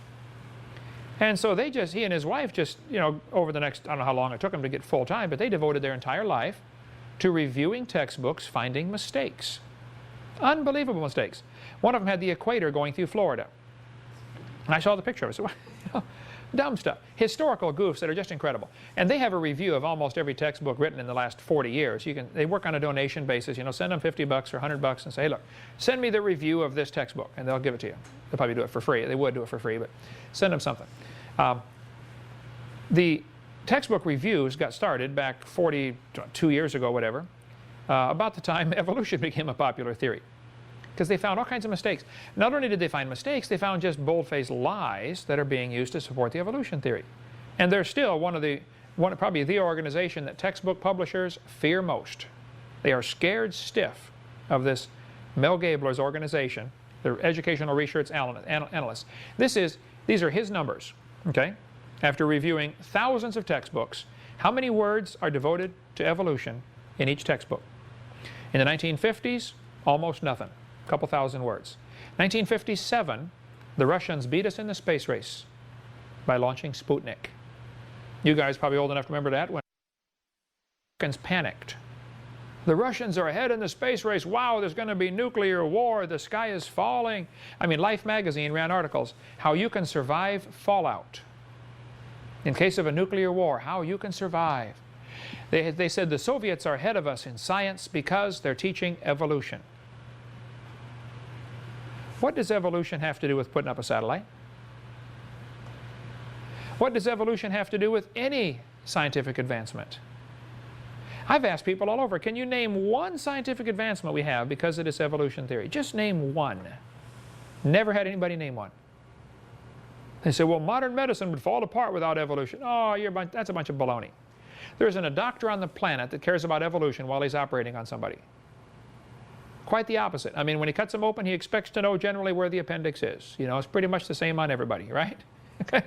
And so he and his wife just, you know, over the next, I don't know how long it took them to get full time, but they devoted their entire life to reviewing textbooks, finding mistakes. Unbelievable mistakes. One of them had the equator going through Florida. And I saw the picture of it. So, you know, dumb stuff. Historical goofs that are just incredible. And they have a review of almost every textbook written in the last 40 years. They work on a donation basis. You know, send them $50 or $100 and say, hey, look, send me the review of this textbook, and they'll give it to you. They'll probably do it for free. They would do it for free, but send them something. The textbook reviews got started back 42 years ago, whatever, about the time evolution became a popular theory. Because they found all kinds of mistakes. Not only did they find mistakes, they found just bold-faced lies that are being used to support the evolution theory. And they're still probably the organization that textbook publishers fear most. They are scared stiff of this Mel Gabler's organization, the Educational Research Analysts. These are his numbers, okay? After reviewing thousands of textbooks, how many words are devoted to evolution in each textbook? In the 1950s, almost nothing. A couple thousand words. 1957, the Russians beat us in the space race by launching Sputnik. You guys probably old enough to remember that when the Americans panicked. The Russians are ahead in the space race. Wow, there's going to be nuclear war. The sky is falling. I mean, Life magazine ran articles, how you can survive fallout. In case of a nuclear war, how you can survive. They said the Soviets are ahead of us in science because they're teaching evolution. What does evolution have to do with putting up a satellite? What does evolution have to do with any scientific advancement? I've asked people all over, can you name one scientific advancement we have because of this evolution theory? Just name one. Never had anybody name one. They say, well, modern medicine would fall apart without evolution. Oh, that's a bunch of baloney. There isn't a doctor on the planet that cares about evolution while he's operating on somebody. Quite the opposite. I mean, when he cuts them open, he expects to know generally where the appendix is. You know, it's pretty much the same on everybody, right? Okay.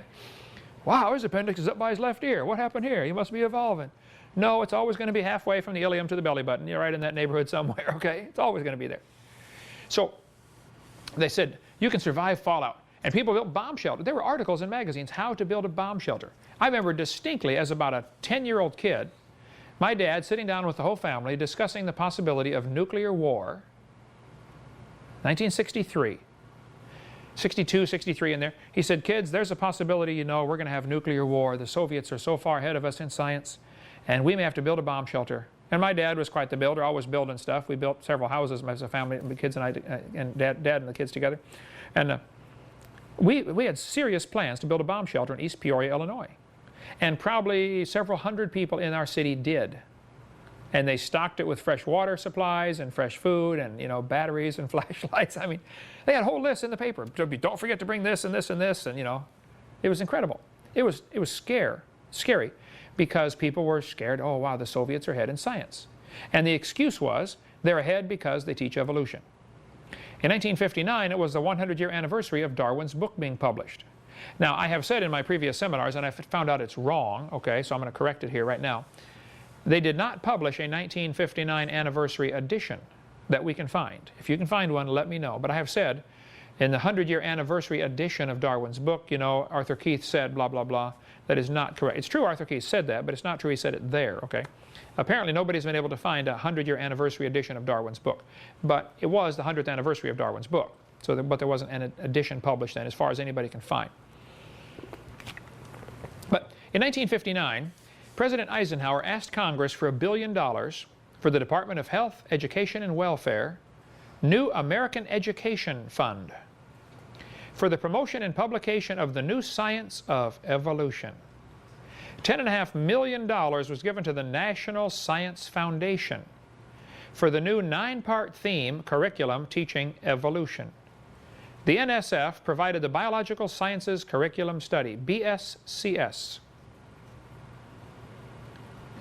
Wow, his appendix is up by his left ear. What happened here? He must be evolving. No, it's always going to be halfway from the ilium to the belly button. You're right in that neighborhood somewhere, okay? It's always going to be there. So they said, you can survive fallout. And people built bomb shelters. There were articles in magazines, how to build a bomb shelter. I remember distinctly as about a 10-year-old kid, my dad sitting down with the whole family discussing the possibility of nuclear war. 1963. 62, 63 in there. He said, kids, there's a possibility, you know, we're going to have nuclear war. The Soviets are so far ahead of us in science, and we may have to build a bomb shelter. And my dad was quite the builder, always building stuff. We built several houses as a family, the kids and I, and dad and the kids together. And we had serious plans to build a bomb shelter in East Peoria, Illinois. And probably several hundred people in our city did. And they stocked it with fresh water supplies and fresh food and, you know, batteries and flashlights. I mean, they had whole lists in the paper. Don't forget to bring this and this and this, and, you know, it was incredible. It was scary because people were scared, oh, wow, the Soviets are ahead in science. And the excuse was they're ahead because they teach evolution. In 1959, it was the 100-year anniversary of Darwin's book being published. Now, I have said in my previous seminars, and I found out it's wrong, okay, so I'm going to correct it here right now. They did not publish a 1959 anniversary edition that we can find. If you can find one, let me know. But I have said, in the 100-year anniversary edition of Darwin's book, you know, Arthur Keith said blah, blah, blah. That is not correct. It's true Arthur Keith said that, but it's not true he said it there, okay? Apparently nobody's been able to find a 100-year anniversary edition of Darwin's book. But it was the 100th anniversary of Darwin's book. So but there wasn't an edition published then, as far as anybody can find. But in 1959, President Eisenhower asked Congress for $1 billion for the Department of Health, Education, and Welfare, New American Education Fund, for the promotion and publication of the new science of evolution. $10.5 million was given to the National Science Foundation for the new 9-part theme curriculum teaching evolution. The NSF provided the Biological Sciences Curriculum Study, BSCS.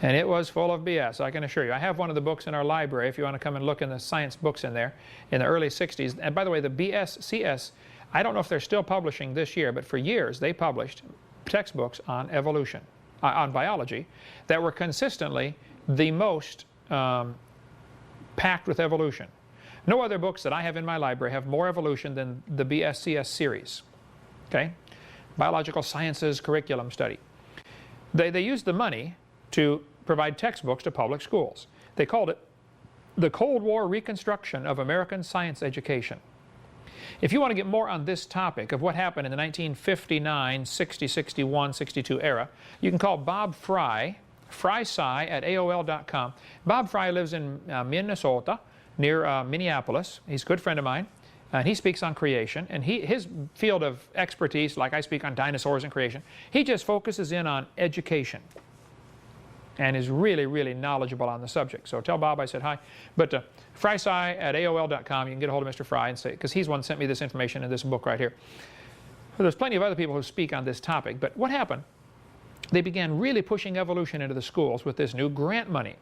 And it was full of BS, I can assure you. I have one of the books in our library if you want to come and look in the science books in there in the early 60s. And by the way, the BSCS, I don't know if they're still publishing this year, but for years they published textbooks on evolution, on biology, that were consistently the most packed with evolution. No other books that I have in my library have more evolution than the BSCS series. Okay? Biological Sciences Curriculum Study. They used the money to provide textbooks to public schools. They called it the Cold War Reconstruction of American Science Education. If you want to get more on this topic of what happened in the 1959, 60, 61, 62 era, you can call Bob Fry, frysci@aol.com. Bob Fry lives in Minnesota, near Minneapolis. He's a good friend of mine. And he speaks on creation. And his field of expertise, like I speak on dinosaurs and creation, he just focuses in on education. And is really, really knowledgeable on the subject. So tell Bob I said hi. But frysci@aol.com, you can get a hold of Mr. Fry and say, because he's one who sent me this information in this book right here. Well, there's plenty of other people who speak on this topic. But what happened? They began really pushing evolution into the schools with this new grant money.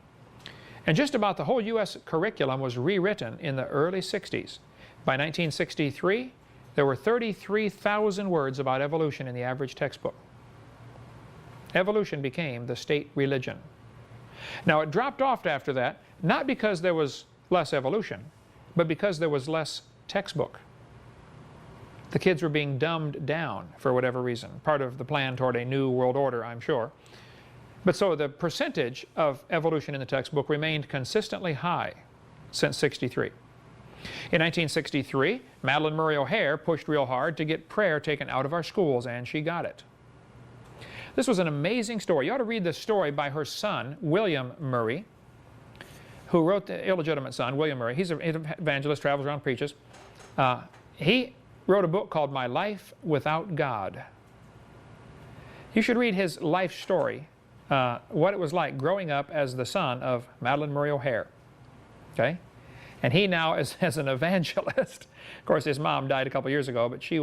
And just about the whole U.S. curriculum was rewritten in the early 60s. By 1963, there were 33,000 words about evolution in the average textbook. Evolution became the state religion. Now, it dropped off after that, not because there was less evolution, but because there was less textbook. The kids were being dumbed down for whatever reason, part of the plan toward a new world order, I'm sure. But so the percentage of evolution in the textbook remained consistently high since 63. In 1963, Madalyn Murray O'Hair pushed real hard to get prayer taken out of our schools, and she got it. This was an amazing story. You ought to read this story by her son, William Murray, who wrote the illegitimate son, William Murray. He's an evangelist, travels around, preaches. He wrote a book called My Life Without God. You should read his life story, what it was like growing up as the son of Madalyn Murray O'Hair. Okay? And he now is as an evangelist. Of course, his mom died a couple years ago, but she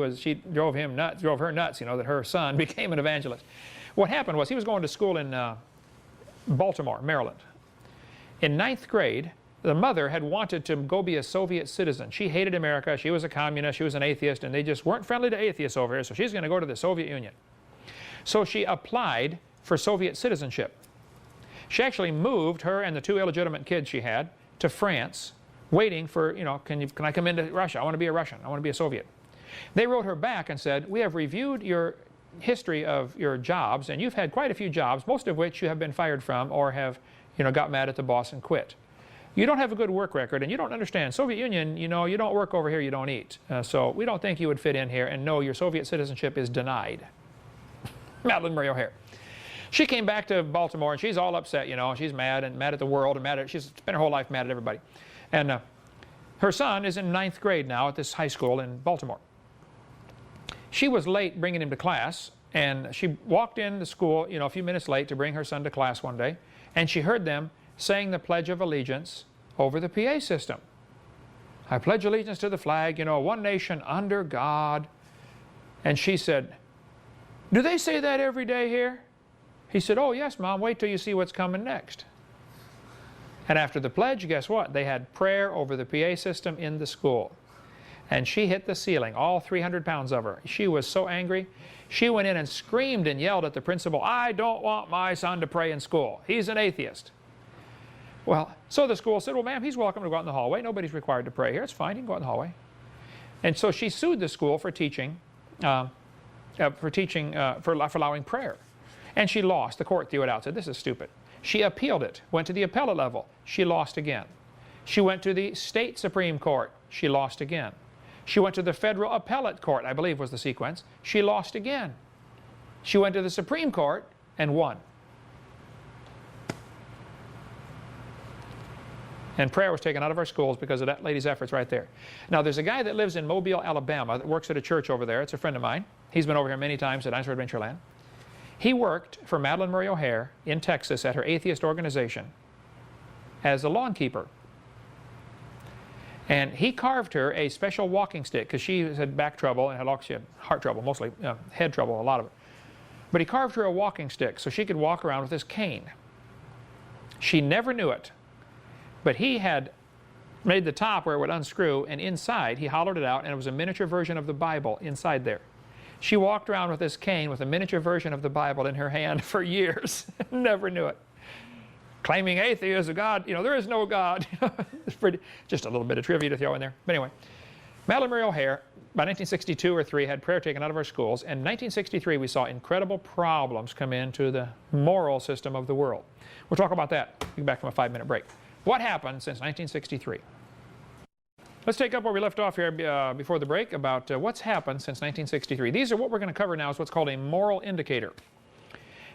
drove her nuts, you know, that her son became an evangelist. What happened was he was going to school in Baltimore, Maryland. In 9th grade, the mother had wanted to go be a Soviet citizen. She hated America. She was a communist. She was an atheist, and they just weren't friendly to atheists over here, so she's going to go to the Soviet Union. So she applied for Soviet citizenship. She actually moved, her and the 2 illegitimate kids she had, to France, waiting for, you know, can I come into Russia? I want to be a Russian. I want to be a Soviet. They wrote her back and said, we have reviewed your history of your jobs, and you've had quite a few jobs, most of which you have been fired from or have, got mad at the boss and quit. You don't have a good work record, and you don't understand. Soviet Union, you don't work over here, you don't eat. So we don't think you would fit in here, and no, your Soviet citizenship is denied. Madeline Murray O'Hare. She came back to Baltimore, and she's all upset, she's mad and mad at the world, and she's spent her whole life mad at everybody. And her son is in 9th grade now at this high school in Baltimore. She was late bringing him to class, and she walked into school, a few minutes late to bring her son to class one day, and she heard them saying the Pledge of Allegiance over the PA system. I pledge allegiance to the flag, one nation under God. And she said, do they say that every day here? He said, oh yes, Mom, wait till you see what's coming next. And after the pledge, guess what? They had prayer over the PA system in the school. And she hit the ceiling, all 300 pounds of her. She was so angry. She went in and screamed and yelled at the principal, I don't want my son to pray in school. He's an atheist. Well, so the school said, well, ma'am, he's welcome to go out in the hallway. Nobody's required to pray here. It's fine. He can go out in the hallway. And so she sued the school for allowing prayer. And she lost. The court threw it out, said, this is stupid. She appealed it, went to the appellate level. She lost again. She went to the state Supreme Court. She lost again. She went to the federal appellate court, I believe was the sequence. She lost again. She went to the Supreme Court and won. And prayer was taken out of our schools because of that lady's efforts right there. Now, there's a guy that lives in Mobile, Alabama, that works at a church over there. It's a friend of mine. He's been over here many times at Dinosaur Adventureland. He worked for Madeline Murray O'Hare in Texas at her atheist organization as a lawn keeper. And he carved her a special walking stick because she had back trouble and she had heart trouble, mostly head trouble, a lot of it. But he carved her a walking stick so she could walk around with this cane. She never knew it. But he had made the top where it would unscrew, and inside he hollowed it out, and it was a miniature version of the Bible inside there. She walked around with this cane with a miniature version of the Bible in her hand for years. Never knew it. Claiming atheism, God, there is no God. It's pretty, just a little bit of trivia to throw in there. But anyway, Madeline Murray O'Hare, by 1962 or 3, had prayer taken out of our schools. And in 1963, we saw incredible problems come into the moral system of the world. We'll talk about that. We'll be back from a 5-minute break. What happened since 1963? Let's take up where we left off here before the break about what's happened since 1963. These are what we're going to cover now is what's called a moral indicator.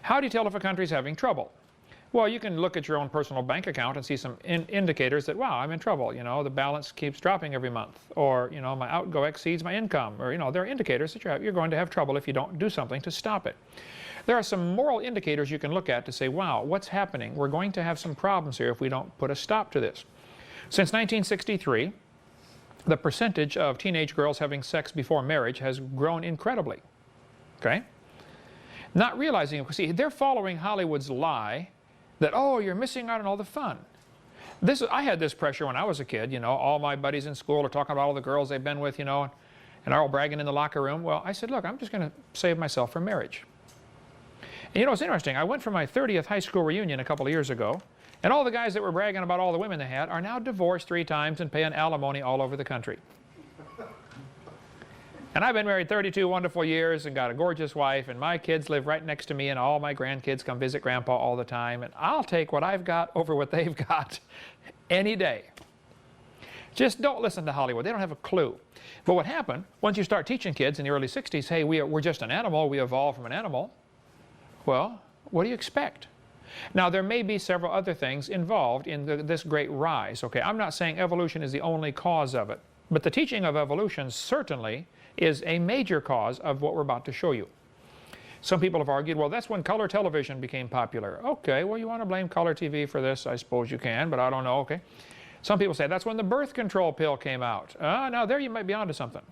How do you tell if a country's having trouble? Well, you can look at your own personal bank account and see some indicators that, wow, I'm in trouble. The balance keeps dropping every month. Or, my outgo exceeds my income. Or, there are indicators that you're going to have trouble if you don't do something to stop it. There are some moral indicators you can look at to say, wow, what's happening? We're going to have some problems here if we don't put a stop to this. Since 1963, the percentage of teenage girls having sex before marriage has grown incredibly. Okay? Not realizing, see, they're following Hollywood's lie that, oh, you're missing out on all the fun. I had this pressure when I was a kid, all my buddies in school are talking about all the girls they've been with, and are all bragging in the locker room. Well, I said, look, I'm just going to save myself from marriage. And it's interesting. I went for my 30th high school reunion a couple of years ago, and all the guys that were bragging about all the women they had are now divorced 3 times and paying alimony all over the country. And I've been married 32 wonderful years and got a gorgeous wife, and my kids live right next to me, and all my grandkids come visit Grandpa all the time, and I'll take what I've got over what they've got any day. Just don't listen to Hollywood. They don't have a clue. But what happened, once you start teaching kids in the early 60s, hey, we're just an animal, we evolved from an animal. Well, what do you expect? Now, there may be several other things involved in this great rise. Okay, I'm not saying evolution is the only cause of it, but the teaching of evolution certainly is a major cause of what we're about to show you. Some people have argued, well, that's when color television became popular. Okay, well, you want to blame color TV for this? I suppose you can, but I don't know, okay. Some people say that's when the birth control pill came out. Now there you might be onto something.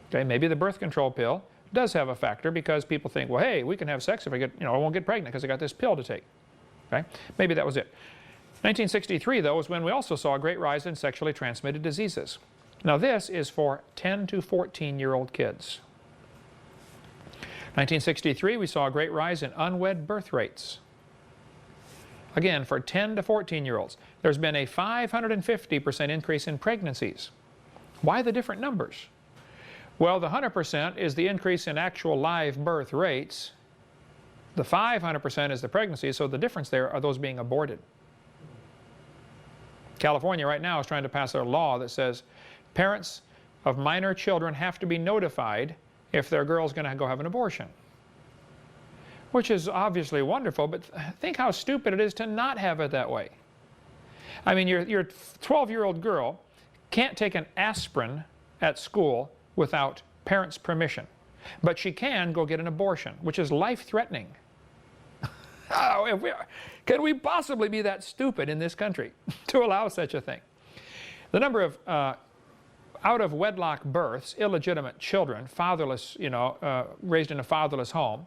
Okay, maybe the birth control pill does have a factor because people think, well, hey, we can have sex if I get, I won't get pregnant because I got this pill to take. Okay, maybe that was it. 1963, though, was when we also saw a great rise in sexually transmitted diseases. Now this is for 10 to 14-year-old kids. 1963, we saw a great rise in unwed birth rates. Again, for 10 to 14-year-olds, there's been a 550% increase in pregnancies. Why the different numbers? Well, the 100% is the increase in actual live birth rates. The 500% is the pregnancy, so the difference there are those being aborted. California right now is trying to pass a law that says parents of minor children have to be notified if their girl's going to go have an abortion. Which is obviously wonderful, but think how stupid it is to not have it that way. I mean, your 12-year-old girl can't take an aspirin at school without parents' permission. But she can go get an abortion, which is life-threatening. Can we possibly be that stupid in this country to allow such a thing? The number of out-of-wedlock births, illegitimate children, fatherless, raised in a fatherless home,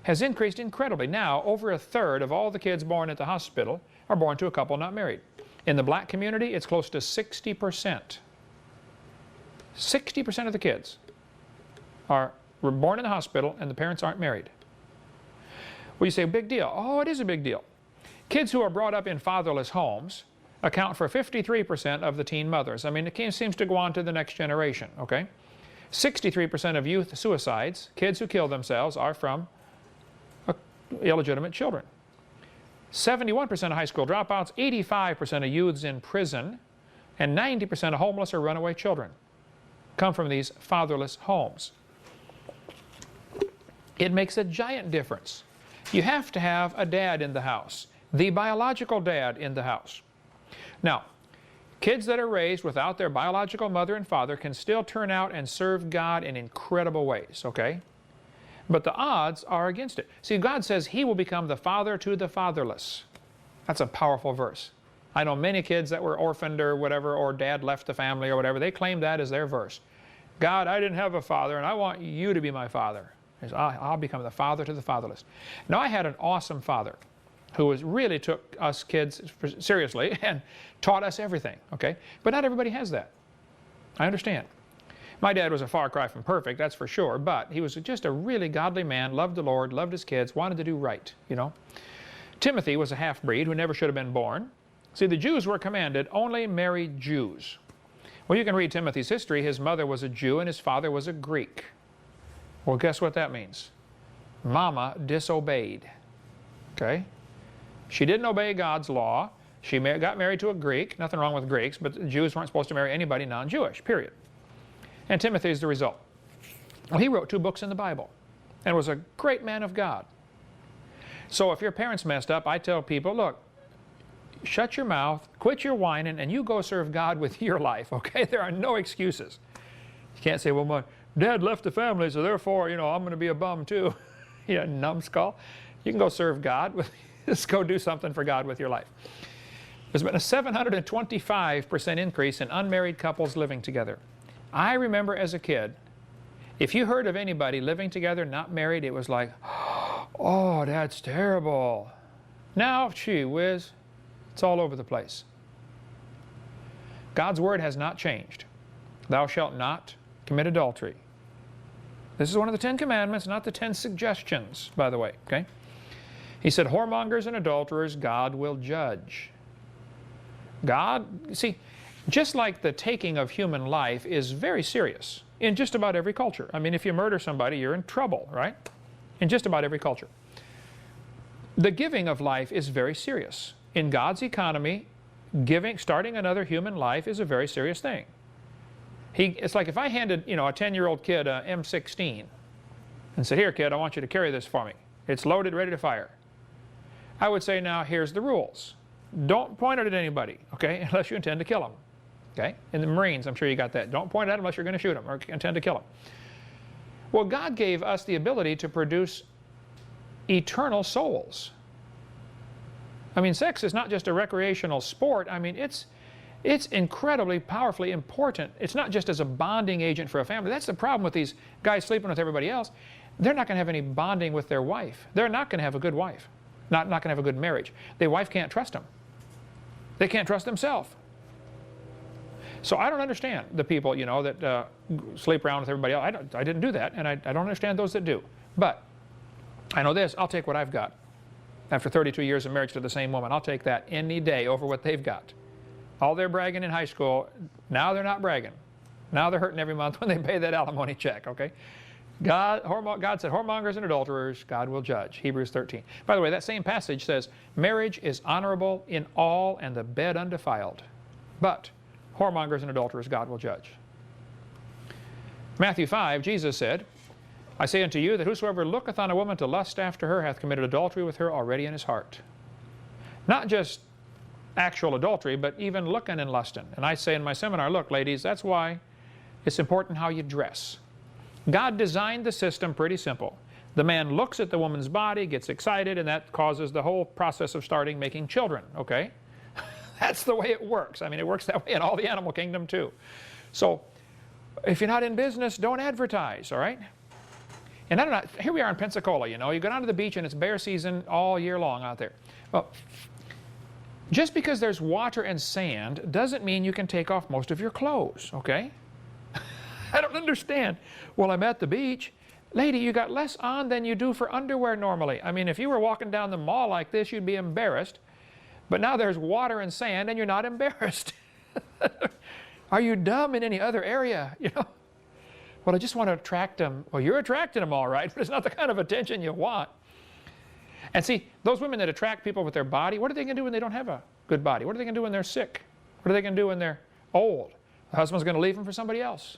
has increased incredibly. Now, over a third of all the kids born at the hospital are born to a couple not married. In the black community, it's close to 60%. 60% of the kids were born in the hospital and the parents aren't married. Well, you say, big deal. Oh, it is a big deal. Kids who are brought up in fatherless homes account for 53% of the teen mothers. I mean, it seems to go on to the next generation, okay? 63% of youth suicides, kids who kill themselves, are from illegitimate children. 71% of high school dropouts, 85% of youths in prison, and 90% of homeless or runaway children come from these fatherless homes. It makes a giant difference. You have to have a dad in the house, the biological dad in the house. Now, kids that are raised without their biological mother and father can still turn out and serve God in incredible ways, okay? But the odds are against it. See, God says He will become the father to the fatherless. That's a powerful verse. I know many kids that were orphaned or whatever, or dad left the family or whatever, they claim that as their verse. God, I didn't have a father and I want you to be my father. I'll become the father to the fatherless. Now, I had an awesome father who really took us kids seriously and taught us everything, okay? But not everybody has that. I understand. My dad was a far cry from perfect, that's for sure, but he was just a really godly man, loved the Lord, loved his kids, wanted to do right, Timothy was a half-breed who never should have been born. See, the Jews were commanded, only marry Jews. Well, you can read Timothy's history. His mother was a Jew and his father was a Greek. Well, guess what that means? Mama disobeyed, okay? She didn't obey God's law. She got married to a Greek. Nothing wrong with Greeks, but Jews weren't supposed to marry anybody non-Jewish, period. And Timothy is the result. Well, he wrote 2 books in the Bible and was a great man of God. So if your parents messed up, I tell people, look, shut your mouth, quit your whining, and you go serve God with your life, okay? There are no excuses. You can't say, well, my dad left the family, so therefore, I'm going to be a bum too. You numbskull. You can go serve God. Just go do something for God with your life. There's been a 725% increase in unmarried couples living together. I remember as a kid, if you heard of anybody living together, not married, it was like, oh, that's terrible. Now, gee whiz, it's all over the place. God's word has not changed. Thou shalt not commit adultery. This is one of the 10 commandments, not the 10 suggestions, by the way, okay? He said, whoremongers and adulterers, God will judge. God, see, just like the taking of human life is very serious in just about every culture. I mean, if you murder somebody, you're in trouble, right? In just about every culture. The giving of life is very serious. In God's economy, starting another human life is a very serious thing. It's like if I handed, a 10-year-old kid a M16 and said, here, kid, I want you to carry this for me. It's loaded, ready to fire. I would say, now, here's the rules. Don't point it at anybody, okay, unless you intend to kill them. Okay? In the Marines, I'm sure you got that. Don't point at them unless you're going to shoot them or intend to kill them. Well, God gave us the ability to produce eternal souls. I mean, sex is not just a recreational sport. I mean, it's incredibly powerfully important. It's not just as a bonding agent for a family. That's the problem with these guys sleeping with everybody else. They're not going to have any bonding with their wife. They're not going to have a good wife. Not going to have a good marriage. Their wife can't trust them. They can't trust themselves. So I don't understand the people, that sleep around with everybody else. I didn't do that, and I don't understand those that do. But I know this, I'll take what I've got. After 32 years of marriage to the same woman, I'll take that any day over what they've got. All their bragging in high school, now they're not bragging. Now they're hurting every month when they pay that alimony check, okay? God said, whoremongers and adulterers, God will judge. Hebrews 13. By the way, that same passage says, marriage is honorable in all and the bed undefiled. But whoremongers and adulterers, God will judge. Matthew 5, Jesus said, I say unto you that whosoever looketh on a woman to lust after her hath committed adultery with her already in his heart. Not just actual adultery, but even looking and lusting. And I say in my seminar, look, ladies, that's why it's important how you dress. God designed the system pretty simple. The man looks at the woman's body, gets excited, and that causes the whole process of starting making children, okay? That's the way it works. I mean, it works that way in all the animal kingdom too. So, if you're not in business, don't advertise, all right? And I don't know, here we are in Pensacola, you know, you go down to the beach and it's bear season all year long out there. Well, just because there's water and sand doesn't mean you can take off most of your clothes, okay? I don't understand. Well, I'm at the beach. Lady, you got less on than you do for underwear normally. I mean, if you were walking down the mall like this, you'd be embarrassed. But now there's water and sand and you're not embarrassed. Are you dumb in any other area? You know? Well, I just want to attract them. Well, you're attracting them all right, but it's not the kind of attention you want. And see, those women that attract people with their body, what are they going to do when they don't have a good body? What are they going to do when they're sick? What are they going to do when they're old? The husband's going to leave them for somebody else.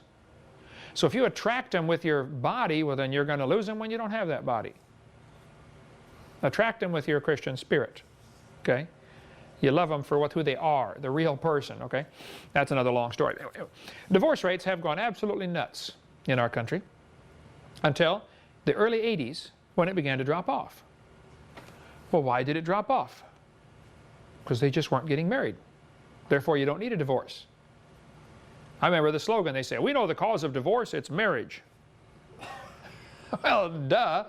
So if you attract them with your body, well, then you're going to lose them when you don't have that body. Attract them with your Christian spirit, okay? You love them for who they are, the real person, okay? That's another long story. Divorce rates have gone absolutely nuts in our country until the early 80s when it began to drop off. Well, why did it drop off? Because they just weren't getting married. Therefore, you don't need a divorce. I remember the slogan, they say, we know the cause of divorce, it's marriage. Well, duh.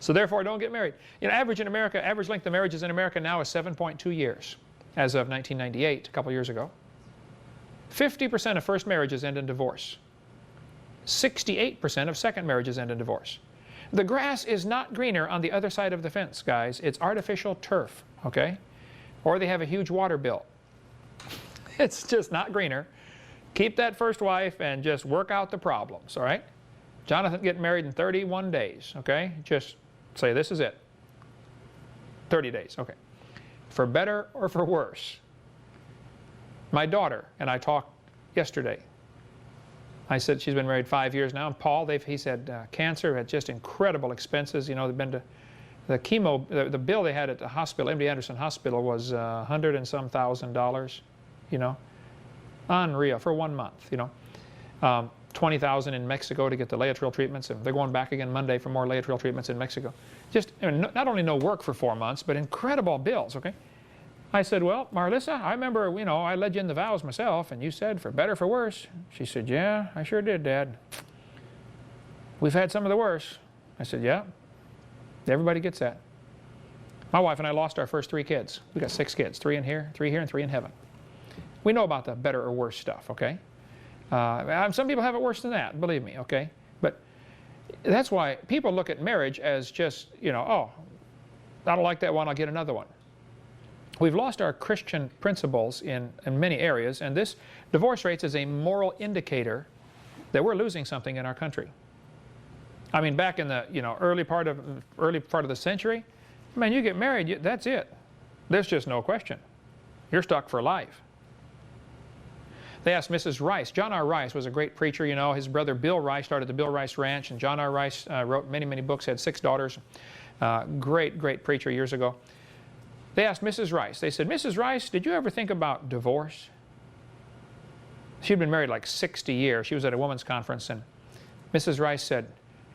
So therefore, don't get married. You know, average length of marriages in America now is 7.2 years, as of 1998, a couple years ago. 50% of first marriages end in divorce. 68% of second marriages end in divorce. The grass is not greener on the other side of the fence, guys. It's artificial turf, okay? Or they have a huge water bill. It's just not greener. Keep that first wife and just work out the problems, all right? Jonathan getting married in 31 days, okay? Just say, this is it. 30 days, okay. For better or for worse. My daughter and I talked yesterday. I said, she's been married 5 years now. And Paul, he said, cancer had just incredible expenses. You know, they've been to the chemo, the bill they had at the hospital, MD Anderson Hospital, was $100 and some $1,000. You know, unreal for 1 month, you know. $20,000 in Mexico to get the lateral treatments, and they're going back again Monday for more lateral treatments in Mexico. Just, I mean, not only no work for 4 months, but incredible bills, okay? I said, well, Marlissa, I remember, you know, I led you in the vows myself, and you said, for better, for worse. She said, yeah, I sure did, Dad. We've had some of the worst. I said, yeah, everybody gets that. My wife and I lost our first 3 kids. We got 6 kids, 3 in here, 3 here, and 3 in heaven. We know about the better or worse stuff, okay? Some people have it worse than that, believe me, okay? But that's why people look at marriage as just, you know, oh, I don't like that one, I'll get another one. We've lost our Christian principles in many areas, and this divorce rates is a moral indicator that we're losing something in our country. I mean, back in the, you know, early part of the century, man, you get married, that's it. There's just no question. You're stuck for life. They asked Mrs. Rice. John R. Rice was a great preacher, you know. His brother Bill Rice started the Bill Rice Ranch, and John R. Rice wrote many, many books, had 6 daughters. Great, great preacher years ago. They asked Mrs. Rice, they said, Mrs. Rice, did you ever think about divorce? She'd been married like 60 years. She was at a women's conference, and Mrs. Rice said,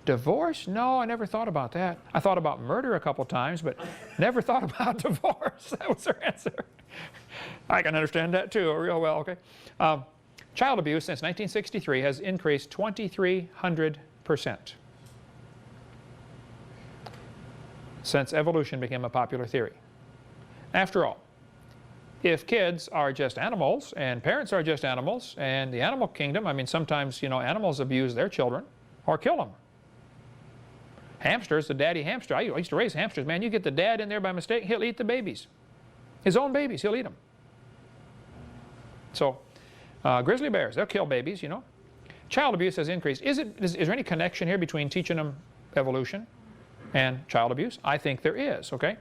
divorce? No, I never thought about that. I thought about murder a couple times, but never thought about divorce. That was her answer. I can understand that too real well, okay? Child abuse since 1963 has increased 2,300% since evolution became a popular theory. After all, if kids are just animals and parents are just animals, and the animal kingdom, I mean, sometimes, you know, animals abuse their children or kill them. Hamsters, the daddy hamster, I used to raise hamsters, man, you get the dad in there by mistake, he'll eat the babies. His own babies, he'll eat them. So, Grizzly bears, they'll kill babies, you know. Child abuse has increased. Is there any connection here between teaching them evolution and child abuse? I think there is, okay?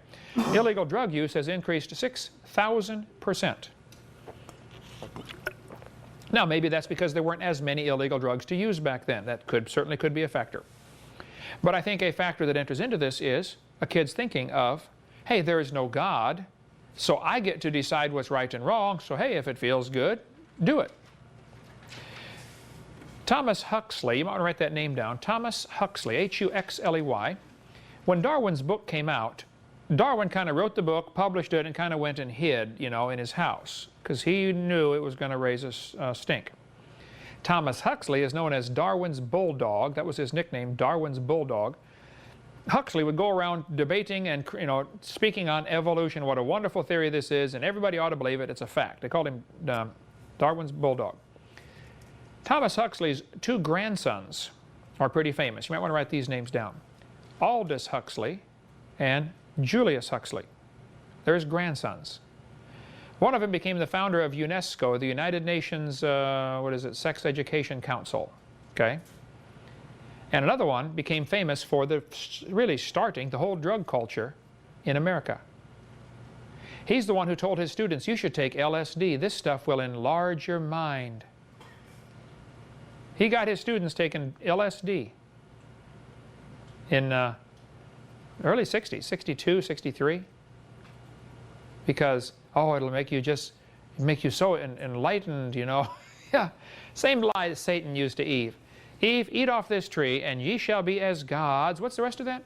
Illegal drug use has increased 6,000%. Now, maybe that's because there weren't as many illegal drugs to use back then. That certainly could be a factor. But I think a factor that enters into this is a kid's thinking of, hey, there is no God, so I get to decide what's right and wrong, so hey, if it feels good, do it. Thomas Huxley, you might want to write that name down, Thomas Huxley, H-U-X-L-E-Y. When Darwin's book came out, Darwin kind of wrote the book, published it, and kind of went and hid, you know, in his house, because he knew it was going to raise a stink. Thomas Huxley is known as Darwin's bulldog. That was his nickname, Darwin's bulldog. Huxley would go around debating and, you know, speaking on evolution, what a wonderful theory this is, and everybody ought to believe it. It's a fact. They called him Darwin's bulldog. Thomas Huxley's two grandsons are pretty famous. You might want to write these names down. Aldous Huxley and Julius Huxley. They're his grandsons. One of them became the founder of UNESCO, the United Nations, Sex Education Council. Okay? And another one became famous for really starting the whole drug culture in America. He's the one who told his students, you should take LSD. This stuff will enlarge your mind. He got his students taking LSD in early 60s, 62, 63. Because, oh, it'll make you so enlightened, you know. Yeah, same lie that Satan used to Eve. Eve, eat off this tree, and ye shall be as gods. What's the rest of that?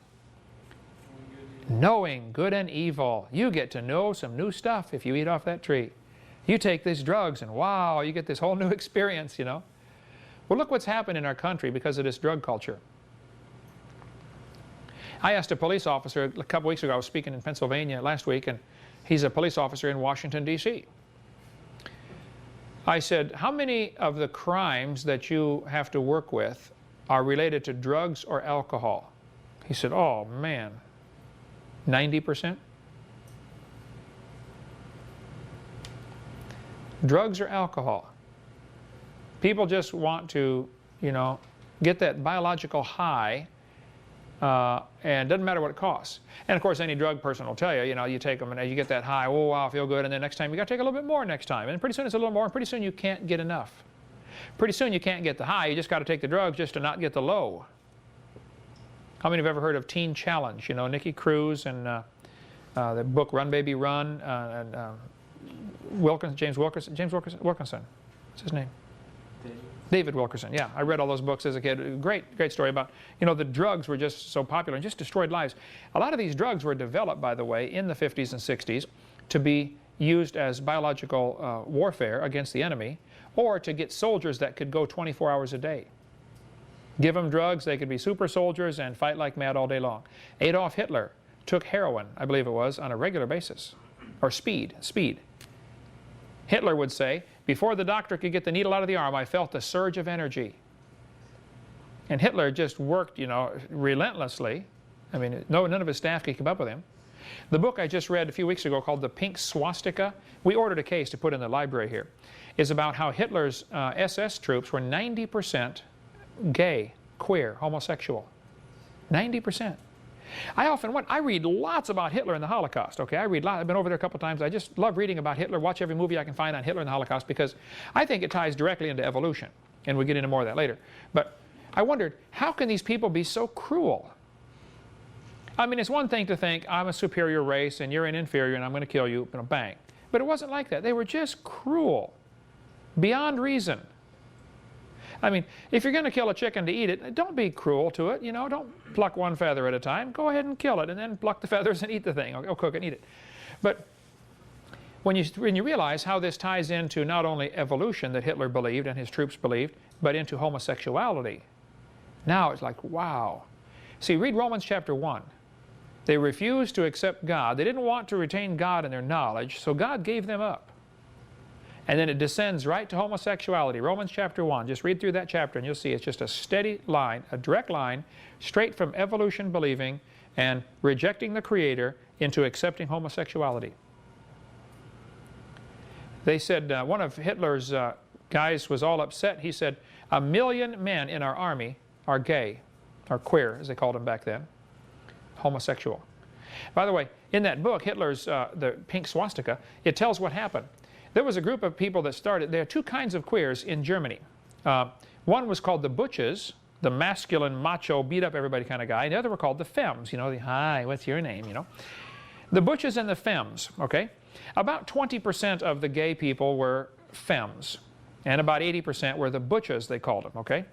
Knowing good and evil. You get to know some new stuff if you eat off that tree. You take these drugs, and wow, you get this whole new experience, you know. Well, look what's happened in our country because of this drug culture. I asked a police officer a couple weeks ago, I was speaking in Pennsylvania last week, and he's a police officer in Washington, D.C. I said, how many of the crimes that you have to work with are related to drugs or alcohol? He said, oh, man, 90%? Drugs or alcohol. People just want to, you know, get that biological high, and it doesn't matter what it costs. And of course, any drug person will tell you, you know, you take them and you get that high, oh wow, I feel good, and then next time you got to take a little bit more next time. And pretty soon it's a little more, and pretty soon you can't get enough. Pretty soon you can't get the high, you just got to take the drugs just to not get the low. How many have ever heard of Teen Challenge? You know, Nikki Cruz and the book Run Baby Run, and James Wilkerson. What's his name? David Wilkerson, yeah. I read all those books as a kid. Great story about, you know, the drugs were just so popular and just destroyed lives. A lot of these drugs were developed, by the way, in the 50s and 60s to be used as biological warfare against the enemy, or to get soldiers that could go 24 hours a day. Give them drugs, they could be super soldiers and fight like mad all day long. Adolf Hitler took heroin, I believe it was, on a regular basis. Or speed. Hitler would say, before the doctor could get the needle out of the arm, I felt the surge of energy. And Hitler just worked, you know, relentlessly. I mean, none of his staff could keep up with him. The book I just read a few weeks ago called The Pink Swastika, we ordered a case to put in the library here, is about how Hitler's SS troops were 90% gay, queer, homosexual. 90%. I often wonder, I read lots about Hitler and the Holocaust, okay? I've been over there a couple times. I just love reading about Hitler, watch every movie I can find on Hitler and the Holocaust, because I think it ties directly into evolution, and we'll get into more of that later. But I wondered, how can these people be so cruel? I mean, it's one thing to think, I'm a superior race, and you're an inferior, and I'm going to kill you, bang. But it wasn't like that. They were just cruel, beyond reason. I mean, if you're going to kill a chicken to eat it, don't be cruel to it, you know, don't pluck one feather at a time. Go ahead and kill it, and then pluck the feathers and eat the thing, or cook it and eat it. But when you realize how this ties into not only evolution that Hitler believed and his troops believed, but into homosexuality, now it's like, wow. See, read Romans chapter 1. They refused to accept God. They didn't want to retain God in their knowledge, so God gave them up. And then it descends right to homosexuality. Romans chapter 1. Just read through that chapter and you'll see it's just a steady line, a direct line, straight from evolution believing and rejecting the Creator into accepting homosexuality. They said one of Hitler's guys was all upset. He said, 1 million men in our army are gay, or queer, as they called them back then, homosexual. By the way, in that book, Hitler's the pink swastika, it tells what happened. There was a group of people that started. There are two kinds of queers in Germany. One was called the butches, the masculine, macho, beat up everybody kind of guy. And the other were called the femmes, you know, the hi, what's your name, you know. The butches and the femmes, okay? About 20% of the gay people were femmes, and about 80% were the butches, they called them, okay?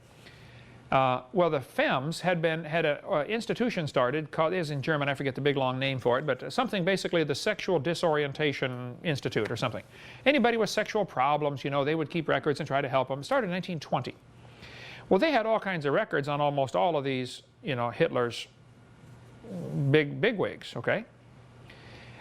Well, the femmes had an institution started called, it is in German, I forget the big long name for it, but something basically the Sexual Disorientation Institute or something. Anybody with sexual problems, you know, they would keep records and try to help them. It started in 1920. Well, they had all kinds of records on almost all of these, you know, Hitler's bigwigs, okay?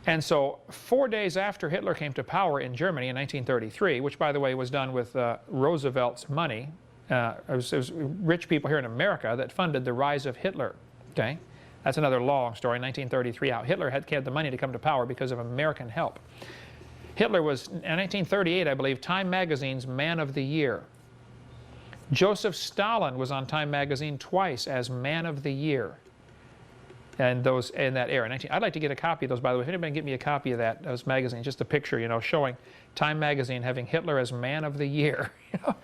And so 4 days after Hitler came to power in Germany in 1933, which by the way was done with Roosevelt's money, it was rich people here in America that funded the rise of Hitler, okay? That's another long story, 1933, how Hitler had the money to come to power because of American help. Hitler was, in 1938, I believe, Time Magazine's Man of the Year. Joseph Stalin was on Time Magazine twice as Man of the Year. And those in that era. I'd like to get a copy of those, by the way. If anybody can get me a copy of those magazines, just a picture, you know, showing Time Magazine having Hitler as Man of the Year. You know?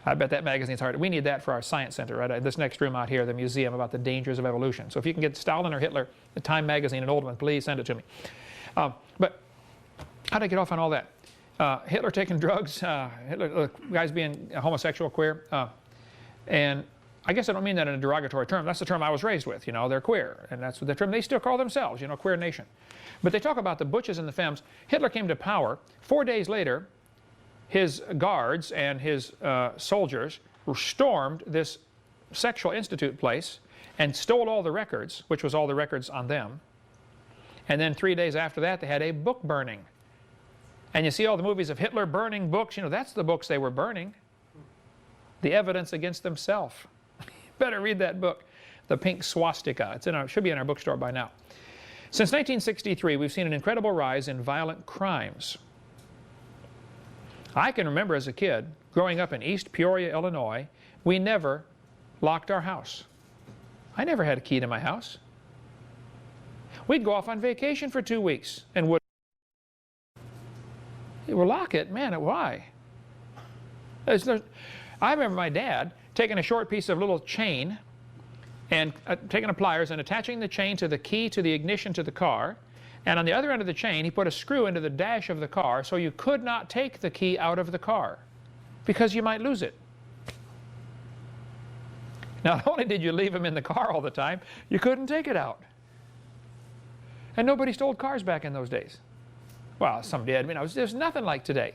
I bet that magazine's hard. We need that for our science center, right? This next room out here, the museum about the dangers of evolution. So if you can get Stalin or Hitler, the Time Magazine, an old one, please send it to me. But how did I get off on all that? Hitler taking drugs, Hitler, guys being homosexual, queer, and I guess I don't mean that in a derogatory term. That's the term I was raised with, you know, they're queer, and that's the term they still call themselves, you know, queer nation. But they talk about the butches and the femmes. Hitler came to power. 4 days later, his guards and his soldiers stormed this sexual institute place and stole all the records, which was all the records on them. And then 3 days after that, they had a book burning. And you see all the movies of Hitler burning books, you know, that's the books they were burning. The evidence against themselves. Better read that book, The Pink Swastika. It should be in our bookstore by now. Since 1963, we've seen an incredible rise in violent crimes. I can remember as a kid, growing up in East Peoria, Illinois, we never locked our house. I never had a key to my house. We'd go off on vacation for 2 weeks and would lock it. Man, why? I remember my dad taking a short piece of little chain and taking a pliers and attaching the chain to the key to the ignition to the car. And on the other end of the chain, he put a screw into the dash of the car so you could not take the key out of the car because you might lose it. Not only did you leave him in the car all the time, you couldn't take it out. And nobody stole cars back in those days. Well, some did. You know, there's nothing like today.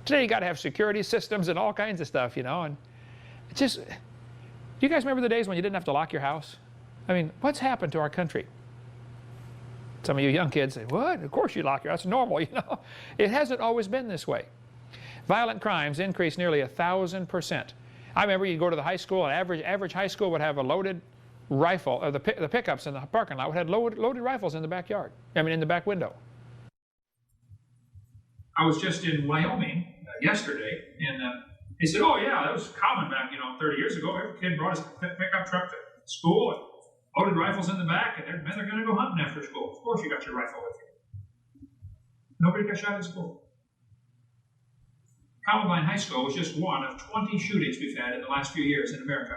Today you got to have security systems and all kinds of stuff, you know. And it's just, do you guys remember the days when you didn't have to lock your house? I mean, what's happened to our country? Some of you young kids say, what? Of course you lock your house. It's normal, you know. It hasn't always been this way. Violent crimes increased nearly 1,000%. I remember you'd go to the high school, and average high school would have a loaded rifle, or the pickups in the parking lot would have loaded rifles in the backyard. I mean, in the back window. I was just in Wyoming yesterday, and they said, oh yeah, that was common back, 30 years ago. Every kid brought his pickup truck to school and loaded rifles in the back, and they're going to go hunting after school. Of course you got your rifle with you. Nobody got shot in school. Columbine High School was just one of 20 shootings we've had in the last few years in America.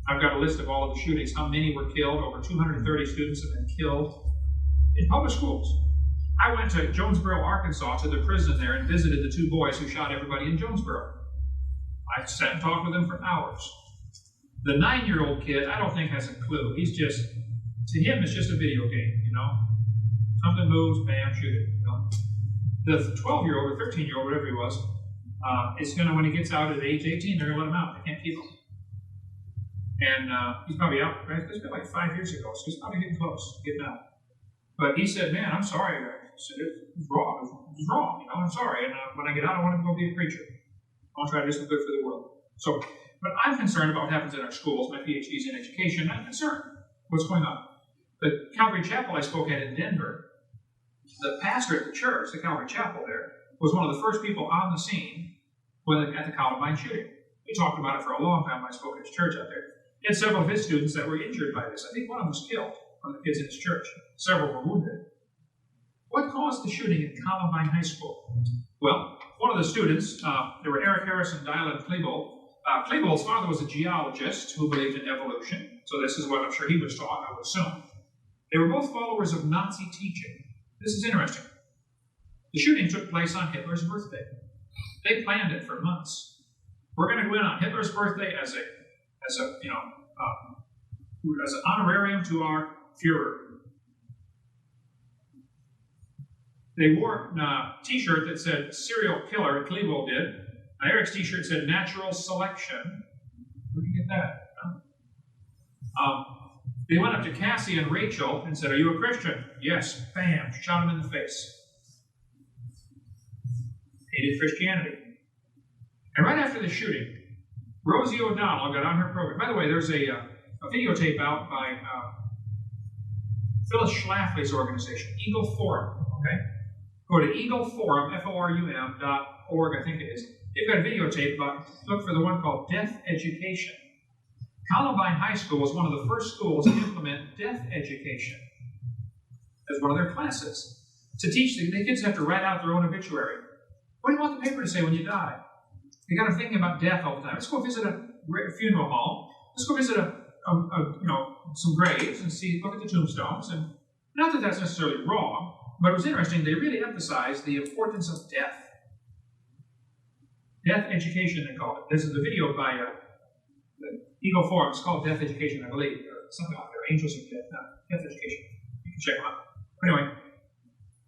I've got a list of all of the shootings, how many were killed. Over 230 students have been killed in public schools. I went to Jonesboro, Arkansas, to the prison there and visited the 2 boys who shot everybody in Jonesboro. I sat and talked with them for hours. The 9-year-old kid, I don't think has a clue. He's just, to him, it's just a video game, Something moves, bam, shoot it, The 12-year-old or 13-year-old, whatever he was, is going to, when he gets out at age 18, they're going to let him out. They can't keep him. And he's probably out, right? It's been like 5 years ago, so he's probably getting close, getting out. But he said, man, I'm sorry. I said, it was wrong. It was wrong, I'm sorry. And when I get out, I want to go be a preacher. I want to try to do some good for the world. So, but I'm concerned about what happens in our schools. My PhD's in education. I'm concerned what's going on. The Calvary Chapel I spoke at in Denver, the pastor at the church, the Calvary Chapel there, was one of the first people on the scene at the Columbine shooting. We talked about it for a long time. I spoke at his church out there. He had several of his students that were injured by this. I think one of them was killed, one of the kids in his church. Several were wounded. What caused the shooting at Columbine High School? Well, one of the students, there were Eric Harrison, Dylan Klebold. Klebold's father was a geologist who believed in evolution, so this is what I'm sure he was taught, I would assume. They were both followers of Nazi teaching. This is interesting. The shooting took place on Hitler's birthday. They planned it for months. We're going to go in on Hitler's birthday as an honorarium to our Führer. They wore a T-shirt that said "serial killer." Klebold did. Eric's T-shirt said "natural selection." Where'd you get that? They went up to Cassie and Rachel and said, "Are you a Christian?" "Yes." Bam! Shot him in the face. Hated Christianity. And right after the shooting, Rosie O'Donnell got on her program. By the way, there's a videotape out by Phyllis Schlafly's organization, Eagle Forum. Okay, go to eagleforum, FORUM.org, I think it is. They've got a videotape about. Look for the one called Death Education. Columbine High School was one of the first schools to implement death education as one of their classes. To teach the kids have to write out their own obituary. What do you want the paper to say when you die? You got to think about death all the time. Let's go visit a funeral home. Let's go visit some graves and look at the tombstones. And not that that's necessarily wrong, but it was interesting. They really emphasized the importance of death. Death education, they called it. This is the video by the Eagle Forum. It's called Death Education, I believe, or something like that. Angels of Death. No, Death Education. You can check them out. Anyway,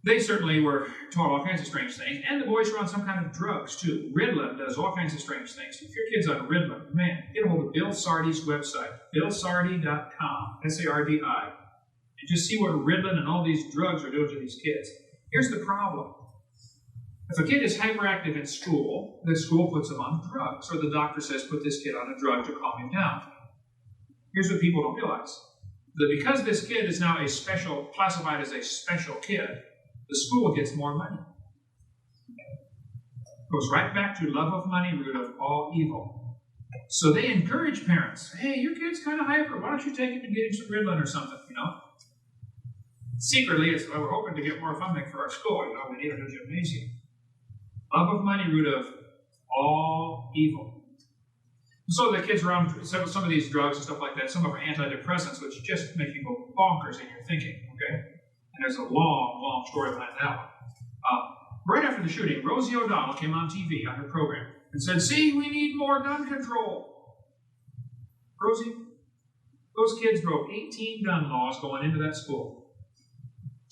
they certainly were taught all kinds of strange things, and the boys were on some kind of drugs, too. Ritalin does all kinds of strange things. If your kid's on Ritalin, man, get a hold of Bill Sardi's website, billsardi.com, S-A-R-D-I, and just see what Ritalin and all these drugs are doing to these kids. Here's the problem. If a kid is hyperactive in school, the school puts him on drugs, or the doctor says, put this kid on a drug to calm him down. Here's what people don't realize. That because this kid is now classified as a special kid, the school gets more money. Goes right back to love of money, root of all evil. So they encourage parents, hey, your kid's kind of hyper. Why don't you take him and get him some Ritalin or something, Secretly, we're hoping to get more funding for our school. We need a new gymnasium. Love of money, root of all evil. So the kids are on some of these drugs and stuff like that. Some of them are antidepressants, which just make you go bonkers in your thinking, okay? And there's a long, long story behind that one. Right after the shooting, Rosie O'Donnell came on TV on her program and said, see, we need more gun control. Rosie, those kids broke 18 gun laws going into that school.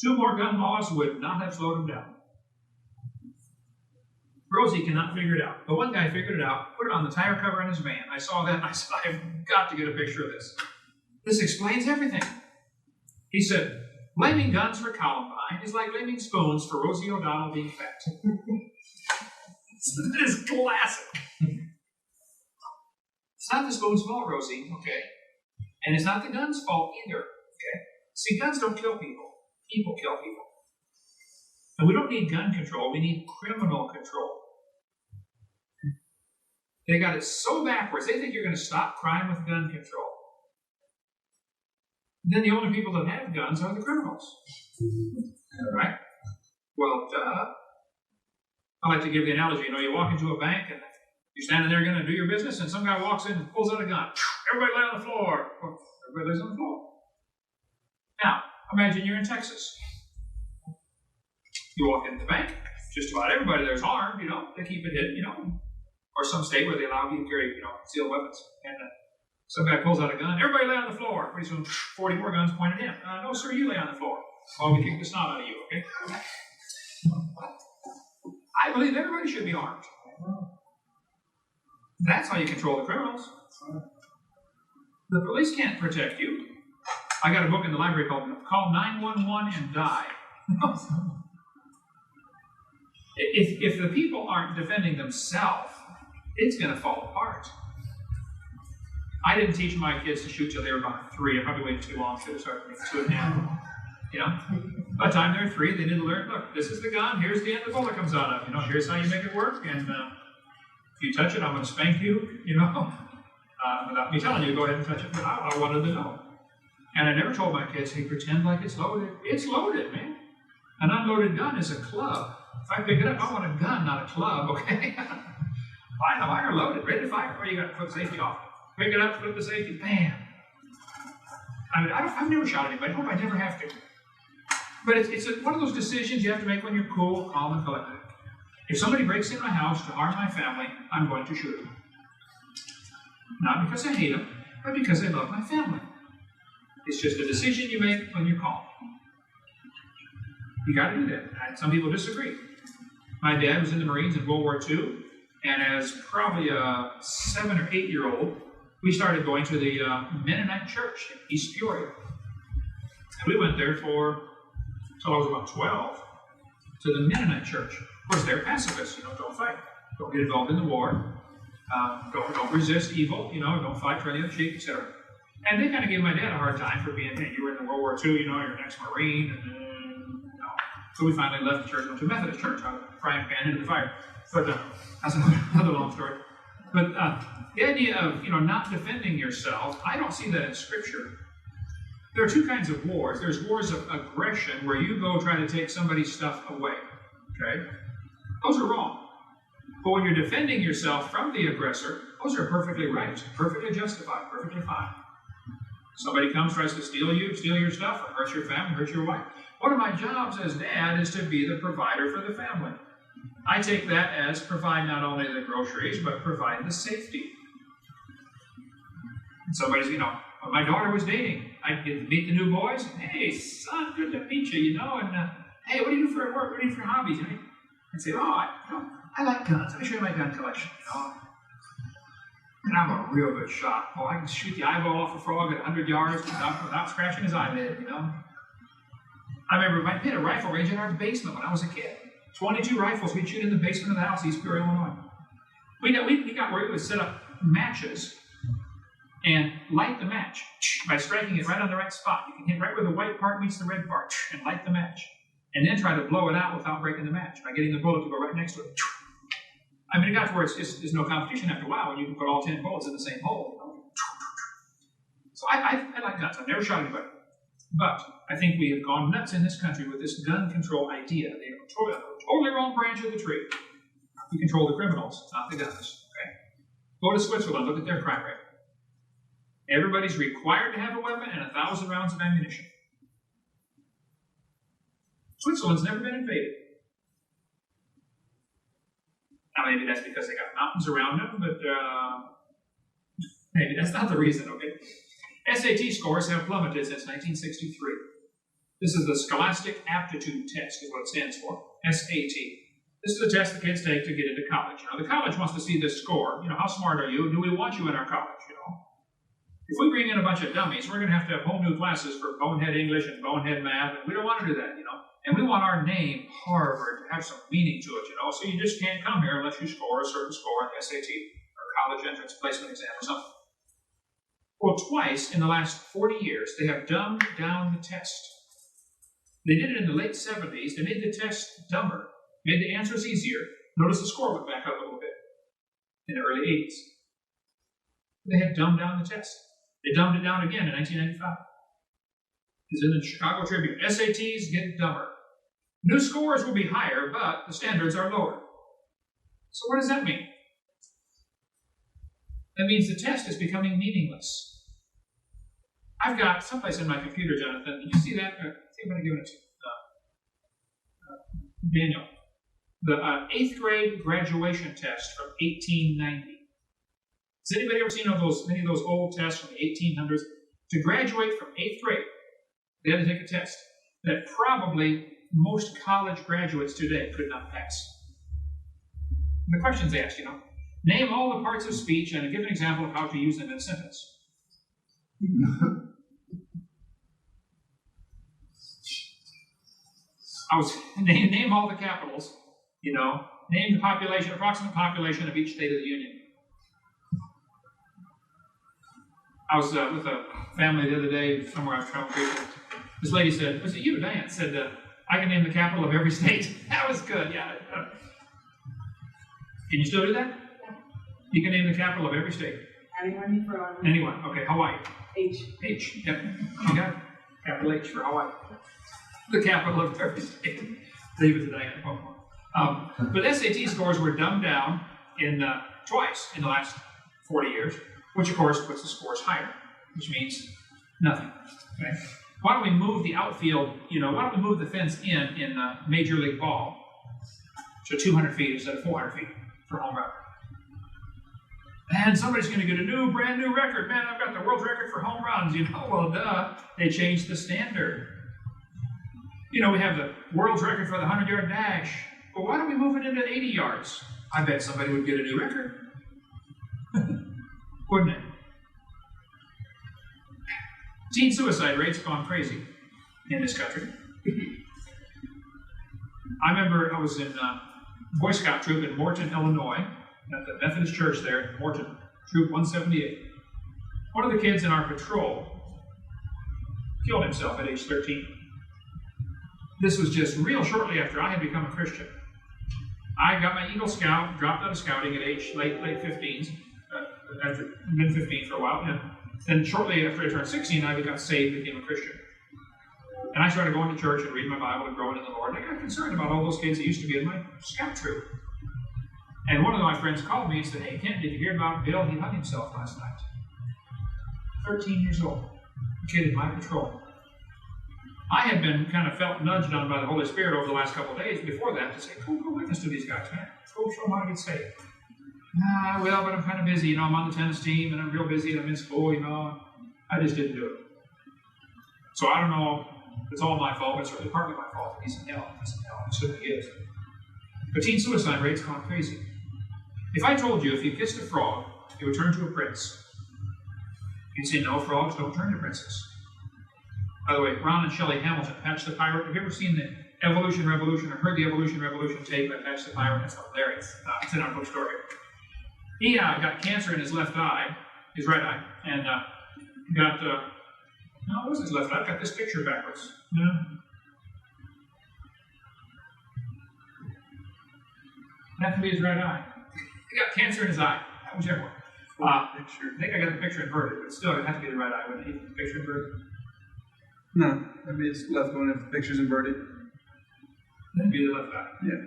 2 more gun laws would not have slowed them down. Rosie cannot figure it out. But one guy figured it out, put it on the tire cover in his van. I saw that, and I said, I've got to get a picture of this. This explains everything. He said, blaming guns for Columbine is like blaming spoons for Rosie O'Donnell being fat. That is classic. It's not the spoon's fault, Rosie, okay? And it's not the gun's fault either, okay? See, guns don't kill people. People kill people. And we don't need gun control, we need criminal control. They got it so backwards, they think you're going to stop crime with gun control. And then the only people that have guns are the criminals. Right? Well, I like to give the analogy, you walk into a bank and you're standing there going to do your business and some guy walks in and pulls out a gun. Everybody lay on the floor. Well, everybody lays on the floor. Now, imagine you're in Texas. You walk into the bank, just about everybody there's armed, they keep it hidden, or some state where they allow you to carry, concealed weapons. And some guy pulls out a gun, everybody lay on the floor. Pretty soon, 40 more guns pointed at him. No, sir, you lay on the floor. While we kick the snot out of you, okay? I believe everybody should be armed. That's how you control the criminals. The police can't protect you. I got a book in the library called Call 911 and Die. If the people aren't defending themselves, it's going to fall apart. I didn't teach my kids to shoot till they were about 3. I probably waited too long to start 2.5. By the time they're 3, they need to learn, look, this is the gun, here's the end the bullet comes out of. Here's how you make it work, and If you touch it, I'm going to spank you, without me telling you, go ahead and touch it. But I wanted to know. And I never told my kids, hey, pretend like it's loaded. It's loaded, man. An unloaded gun is a club. If I pick it up, I want a gun, not a club, okay? Fire loaded, ready to fire. Or you got to put safety off. Pick it up, flip the safety, bam. I've never shot anybody. I hope I never have to. But it's one of those decisions you have to make when you're cool, calm, and collected. If somebody breaks in my house to harm my family, I'm going to shoot them. Not because I hate them, but because I love my family. It's just a decision you make when you're calm. You got to do that. And some people disagree. My dad was in the Marines in World War II, and as probably a 7 or 8 year old, we started going to the Mennonite church in East Peoria. And we went there until I was about 12, to the Mennonite church. Of course, they're pacifists, don't fight. Don't get involved in the war. Don't resist evil, don't fight for any other sheep, etc. And they kind of gave my dad a hard time for being, hey, you were in World War II, you're an ex-Marine, So we finally left the church, went to a Methodist church, out of the frying pan into the fire. But that's another long story. But the idea of, not defending yourself, I don't see that in Scripture. There are two kinds of wars. There's wars of aggression, where you go try to take somebody's stuff away, okay? Those are wrong. But when you're defending yourself from the aggressor, those are perfectly right, perfectly justified, perfectly fine. Somebody comes, tries to steal your stuff, or hurt your family, hurt your wife. One of my jobs as dad is to be the provider for the family. I take that as provide not only the groceries, but provide the safety. And somebody's, when my daughter was dating, I'd get to meet the new boys. Hey, son, good to meet you, and hey, what do you do for work? What do you do for hobbies? I'd say, I like guns. Let me show you my gun collection, And I'm a real good shot. I can shoot the eyeball off a frog at 100 yards without scratching his eyelid, I remember we had a rifle range in our basement when I was a kid. 22 rifles we'd shoot in the basement of the house, East Peoria, Illinois. We got where we would set up matches and light the match by striking it right on the right spot. You can hit right where the white part meets the red part and light the match. And then try to blow it out without breaking the match by getting the bullet to go right next to it. It got to where there's no competition after a while when you can put all 10 bullets in the same hole. So I like guns. I've never shot anybody. But I think we have gone nuts in this country with this gun control idea. They are totally wrong branch of the tree. We control the criminals, not the guns. Okay? Go to Switzerland, look at their crime rate. Everybody's required to have a weapon and 1,000 rounds of ammunition. Switzerland's never been invaded. Now, maybe that's because they got mountains around them, but maybe that's not the reason, okay? SAT scores have plummeted since 1963. This is the Scholastic Aptitude Test, is what it stands for, SAT. This is a test the kids take to get into college. The college wants to see this score. How smart are you? Do we want you in our college, If we bring in a bunch of dummies, we're going to have whole new classes for bonehead English and bonehead math, and we don't want to do that, And we want our name, Harvard, to have some meaning to it, So you just can't come here unless you score a certain score on the SAT or college entrance placement exam or something. Well, twice in the last 40 years, they have dumbed down the test. They did it in the late 70s. They made the test dumber, made the answers easier. Notice the score went back up a little bit in the early 80s. They had dumbed down the test. They dumbed it down again in 1995. It's in the Chicago Tribune. SATs get dumber. New scores will be higher, but the standards are lower. So what does that mean? That means the test is becoming meaningless. I've got someplace in my computer, Jonathan. Did you see that? I think I'm going to give it to Daniel. The 8th grade graduation test from 1890. Has anybody ever seen any of those old tests from the 1800s? To graduate from 8th grade, they had to take a test that probably most college graduates today could not pass. And the questions they asked, name all the parts of speech and give an example of how to use them in a sentence. Name all the capitals, name the population, approximate population of each state of the union. I was with a family the other day, somewhere I was traveling. This lady said, was it you, Diane? Said, I can name the capital of every state. That was good, yeah. Can you still do that? You can name the capital of every state. Anyone you throw on. Anyone. Okay, Hawaii. H. H. Yep. You got it. Capital H for Hawaii. The capital of every state. Leave it to Diana. But SAT scores were dumbed down twice in the last 40 years, which of course puts the scores higher, which means nothing. Okay? Why don't we move the outfield, why don't we move the fence in Major League Ball to 200 feet instead of 400 feet for home run? And somebody's going to get a brand new record. Man, I've got the world's record for home runs. Well, duh. They changed the standard. We have the world's record for the 100-yard dash. Well, why don't we move it into 80 yards? I bet somebody would get a new record. Wouldn't it? Teen suicide rates have gone crazy in this country. I remember I was in Boy Scout troop in Morton, Illinois, at the Methodist Church there in Morton, Troop 178. One of the kids in our patrol killed himself at age 13. This was just real shortly after I had become a Christian. I got my Eagle Scout, dropped out of scouting at age late 15s, after been 15 for a while, and then shortly after I turned 16, I got saved and became a Christian. And I started going to church and reading my Bible and growing in the Lord. And I got concerned about all those kids that used to be in my scout troop. And one of my friends called me and said, "Hey, Kent, did you hear about Bill? He hung himself last night." 13 years old. A kid in my patrol. I had been kind of felt nudged on by the Holy Spirit over the last couple of days before that to say, go witness to these guys, man. Go show them how to get saved. Well, but I'm kind of busy. I'm on the tennis team and I'm real busy and I'm in school, I just didn't do it. So I don't know if it's all my fault, but it's certainly partly my fault. He's in hell. He's in hell. He certainly is. But teen suicide rates gone crazy. If I told you if you kissed a frog, it would turn to a prince, you'd say, no, frogs don't turn to princes. By the way, Ron and Shelley Hamilton, Patch the Pirate. Have you ever seen the Evolution Revolution or heard the Evolution Revolution tape by Patch the Pirate? That's hilarious. It's in our bookstore here. He got cancer in his left eye, his right eye, and got, no, it was his left eye. I've got this picture backwards. No. That could be his right eye. He got cancer in his eye. Whichever one. Picture. I think I got the picture inverted, but still, it had to be the right eye, wouldn't it? The picture inverted? No, maybe it's left one if the picture's inverted. That'd be the left eye. Yeah.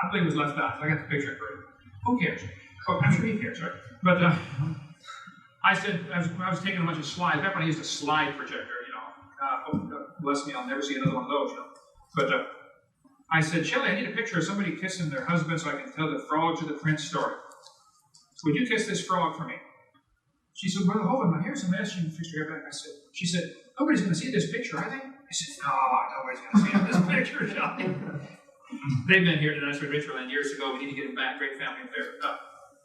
I believe it was left eye, so I got the picture inverted. Who cares? Oh, I'm sure he cares, right? But I said, I was taking a bunch of slides. Back when I used a slide projector, God bless me, I'll never see another one of those, But I said, Shelley, I need a picture of somebody kissing their husband so I can tell the frog to the prince story. Would you kiss this frog for me? She said, Brother Hovind, my hair's a mess. You can fix your hair back. She said, nobody's going to see this picture, are they? I said, no, nobody's going to see this picture, Shelley. They've been here tonight with Richardland years ago. We need to get them back. Great family up there.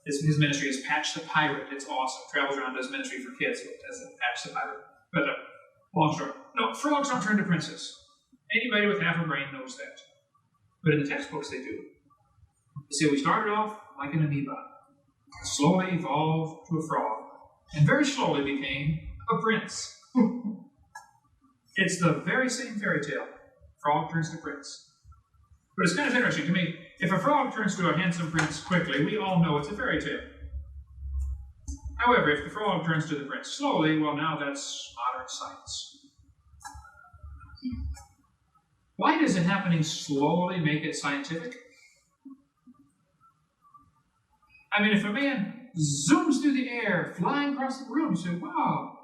His ministry is Patch the Pirate. It's awesome. Travels around, does ministry for kids as a Patch the Pirate. But long story. No, frogs don't turn to princes. Anybody with half a brain knows that. But in the textbooks, they do. They say we started off like an amoeba, slowly evolved to a frog, and very slowly became a prince. It's the very same fairy tale. Frog turns to prince. But it's kind of interesting to me. If a frog turns to a handsome prince quickly, we all know it's a fairy tale. However, if the frog turns to the prince slowly, well, now that's modern science. Why does it happening slowly make it scientific? I mean, if a man zooms through the air, flying across the room, you say, wow,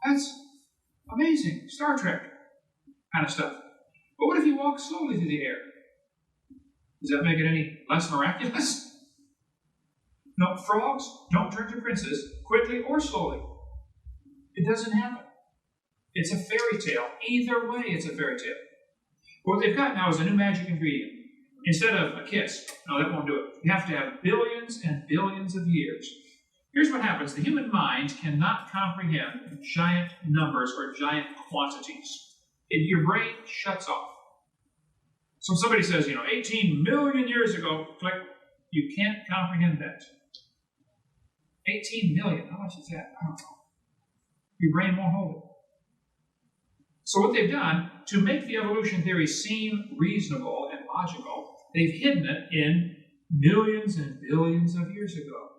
that's amazing, Star Trek kind of stuff. But what if you walk slowly through the air? Does that make it any less miraculous? No, frogs don't turn to princes quickly or slowly. It doesn't happen. It's a fairy tale. Either way, it's a fairy tale. What they've got now is a new magic ingredient. Instead of a kiss, no, that won't do it. You have to have billions and billions of years. Here's what happens. The human mind cannot comprehend giant numbers or giant quantities. Your brain shuts off. So if somebody says, 18 million years ago, click, you can't comprehend that. 18 million, how much is that? I don't know. Your brain won't hold it. So what they've done, to make the evolution theory seem reasonable and logical, they've hidden it in millions and billions of years ago.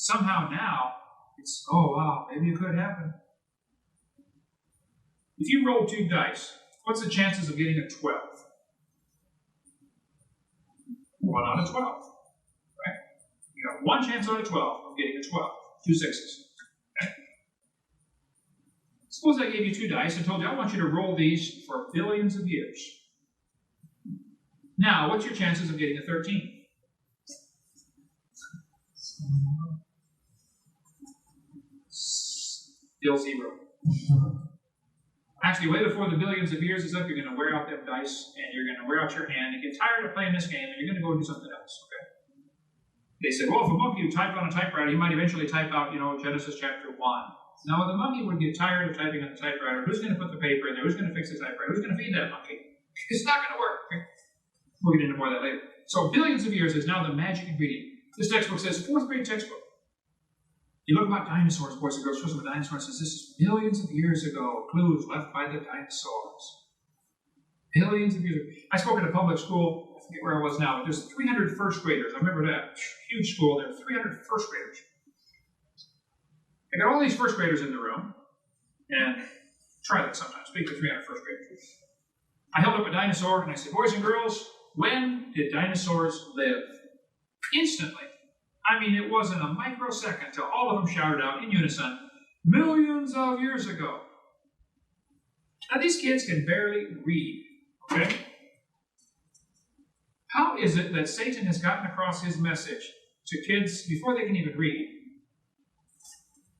somehow now, it's, oh wow, maybe it could happen. If you roll 2 dice, what's the chances of getting a 12? 1 out of 12. Right? You got 1 chance out of 12 of getting a 12. 2 sixes. Okay? Suppose I gave you 2 dice and told you I want you to roll these for billions of years. Now, what's your chances of getting a 13? Still 0. Actually, way before the billions of years is up, you're going to wear out them dice, and you're going to wear out your hand, and get tired of playing this game, and you're going to go do something else, okay? They said, well, if a monkey would type on a typewriter, he might eventually type out, Genesis chapter 1. Now, the monkey would get tired of typing on the typewriter. Who's going to put the paper in there? Who's going to fix the typewriter? Who's going to feed that monkey? It's not going to work, okay? We'll get into more of that later. So, billions of years is now the magic ingredient. This textbook says, 4th grade textbook. You look about dinosaurs, boys and girls, shows them a dinosaur and says, this is billions of years ago, clues left by the dinosaurs. Billions of years ago. I spoke at a public school, I forget where I was now, but there's 300 first graders. I remember that. Huge school, there were 300 first graders. I got all these first graders in the room, and try that sometime, speak to 300 first graders. I held up a dinosaur, and I said, boys and girls, when did dinosaurs live? Instantly. I mean, it wasn't a microsecond till all of them shouted out in unison, millions of years ago. Now, these kids can barely read, okay? How is it that Satan has gotten across his message to kids before they can even read?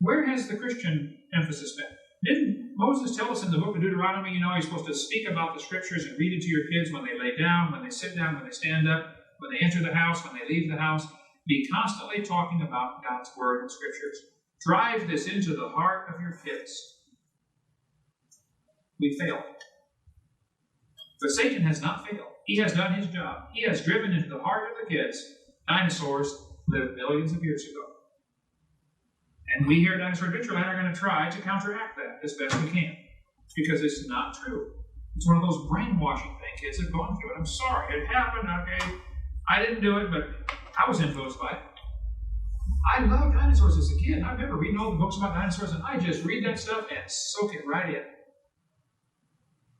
Where has the Christian emphasis been? Didn't Moses tell us in the book of Deuteronomy, you're supposed to speak about the scriptures and read it to your kids when they lay down, when they sit down, when they stand up, when they enter the house, when they leave the house? Be constantly talking about God's word and scriptures. Drive this into the heart of your kids. We failed. But Satan has not failed. He has done his job. He has driven into the heart of the kids. Dinosaurs lived millions of years ago. And we here at Dinosaur Adventureland are going to try to counteract that as best we can. Because it's not true. It's one of those brainwashing things kids have gone through. And I'm sorry, it happened, okay? I didn't do it, but I was influenced by it. I loved dinosaurs as a kid. I remember reading all the books about dinosaurs, and I just read that stuff and soak it right in.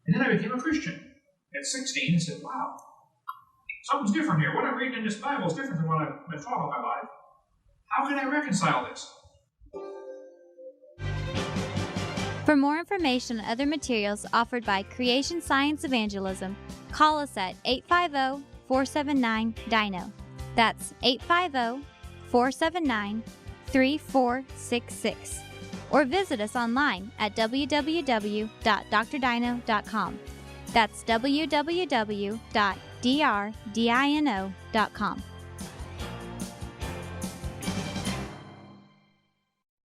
And then I became a Christian at 16 and said, wow, something's different here. What I'm reading in this Bible is different than what I've been taught all my life. How can I reconcile this? For more information on other materials offered by Creation Science Evangelism, call us at 850-479-DINO. That's 850-479-3466. Or visit us online at www.drdino.com. That's www.drdino.com.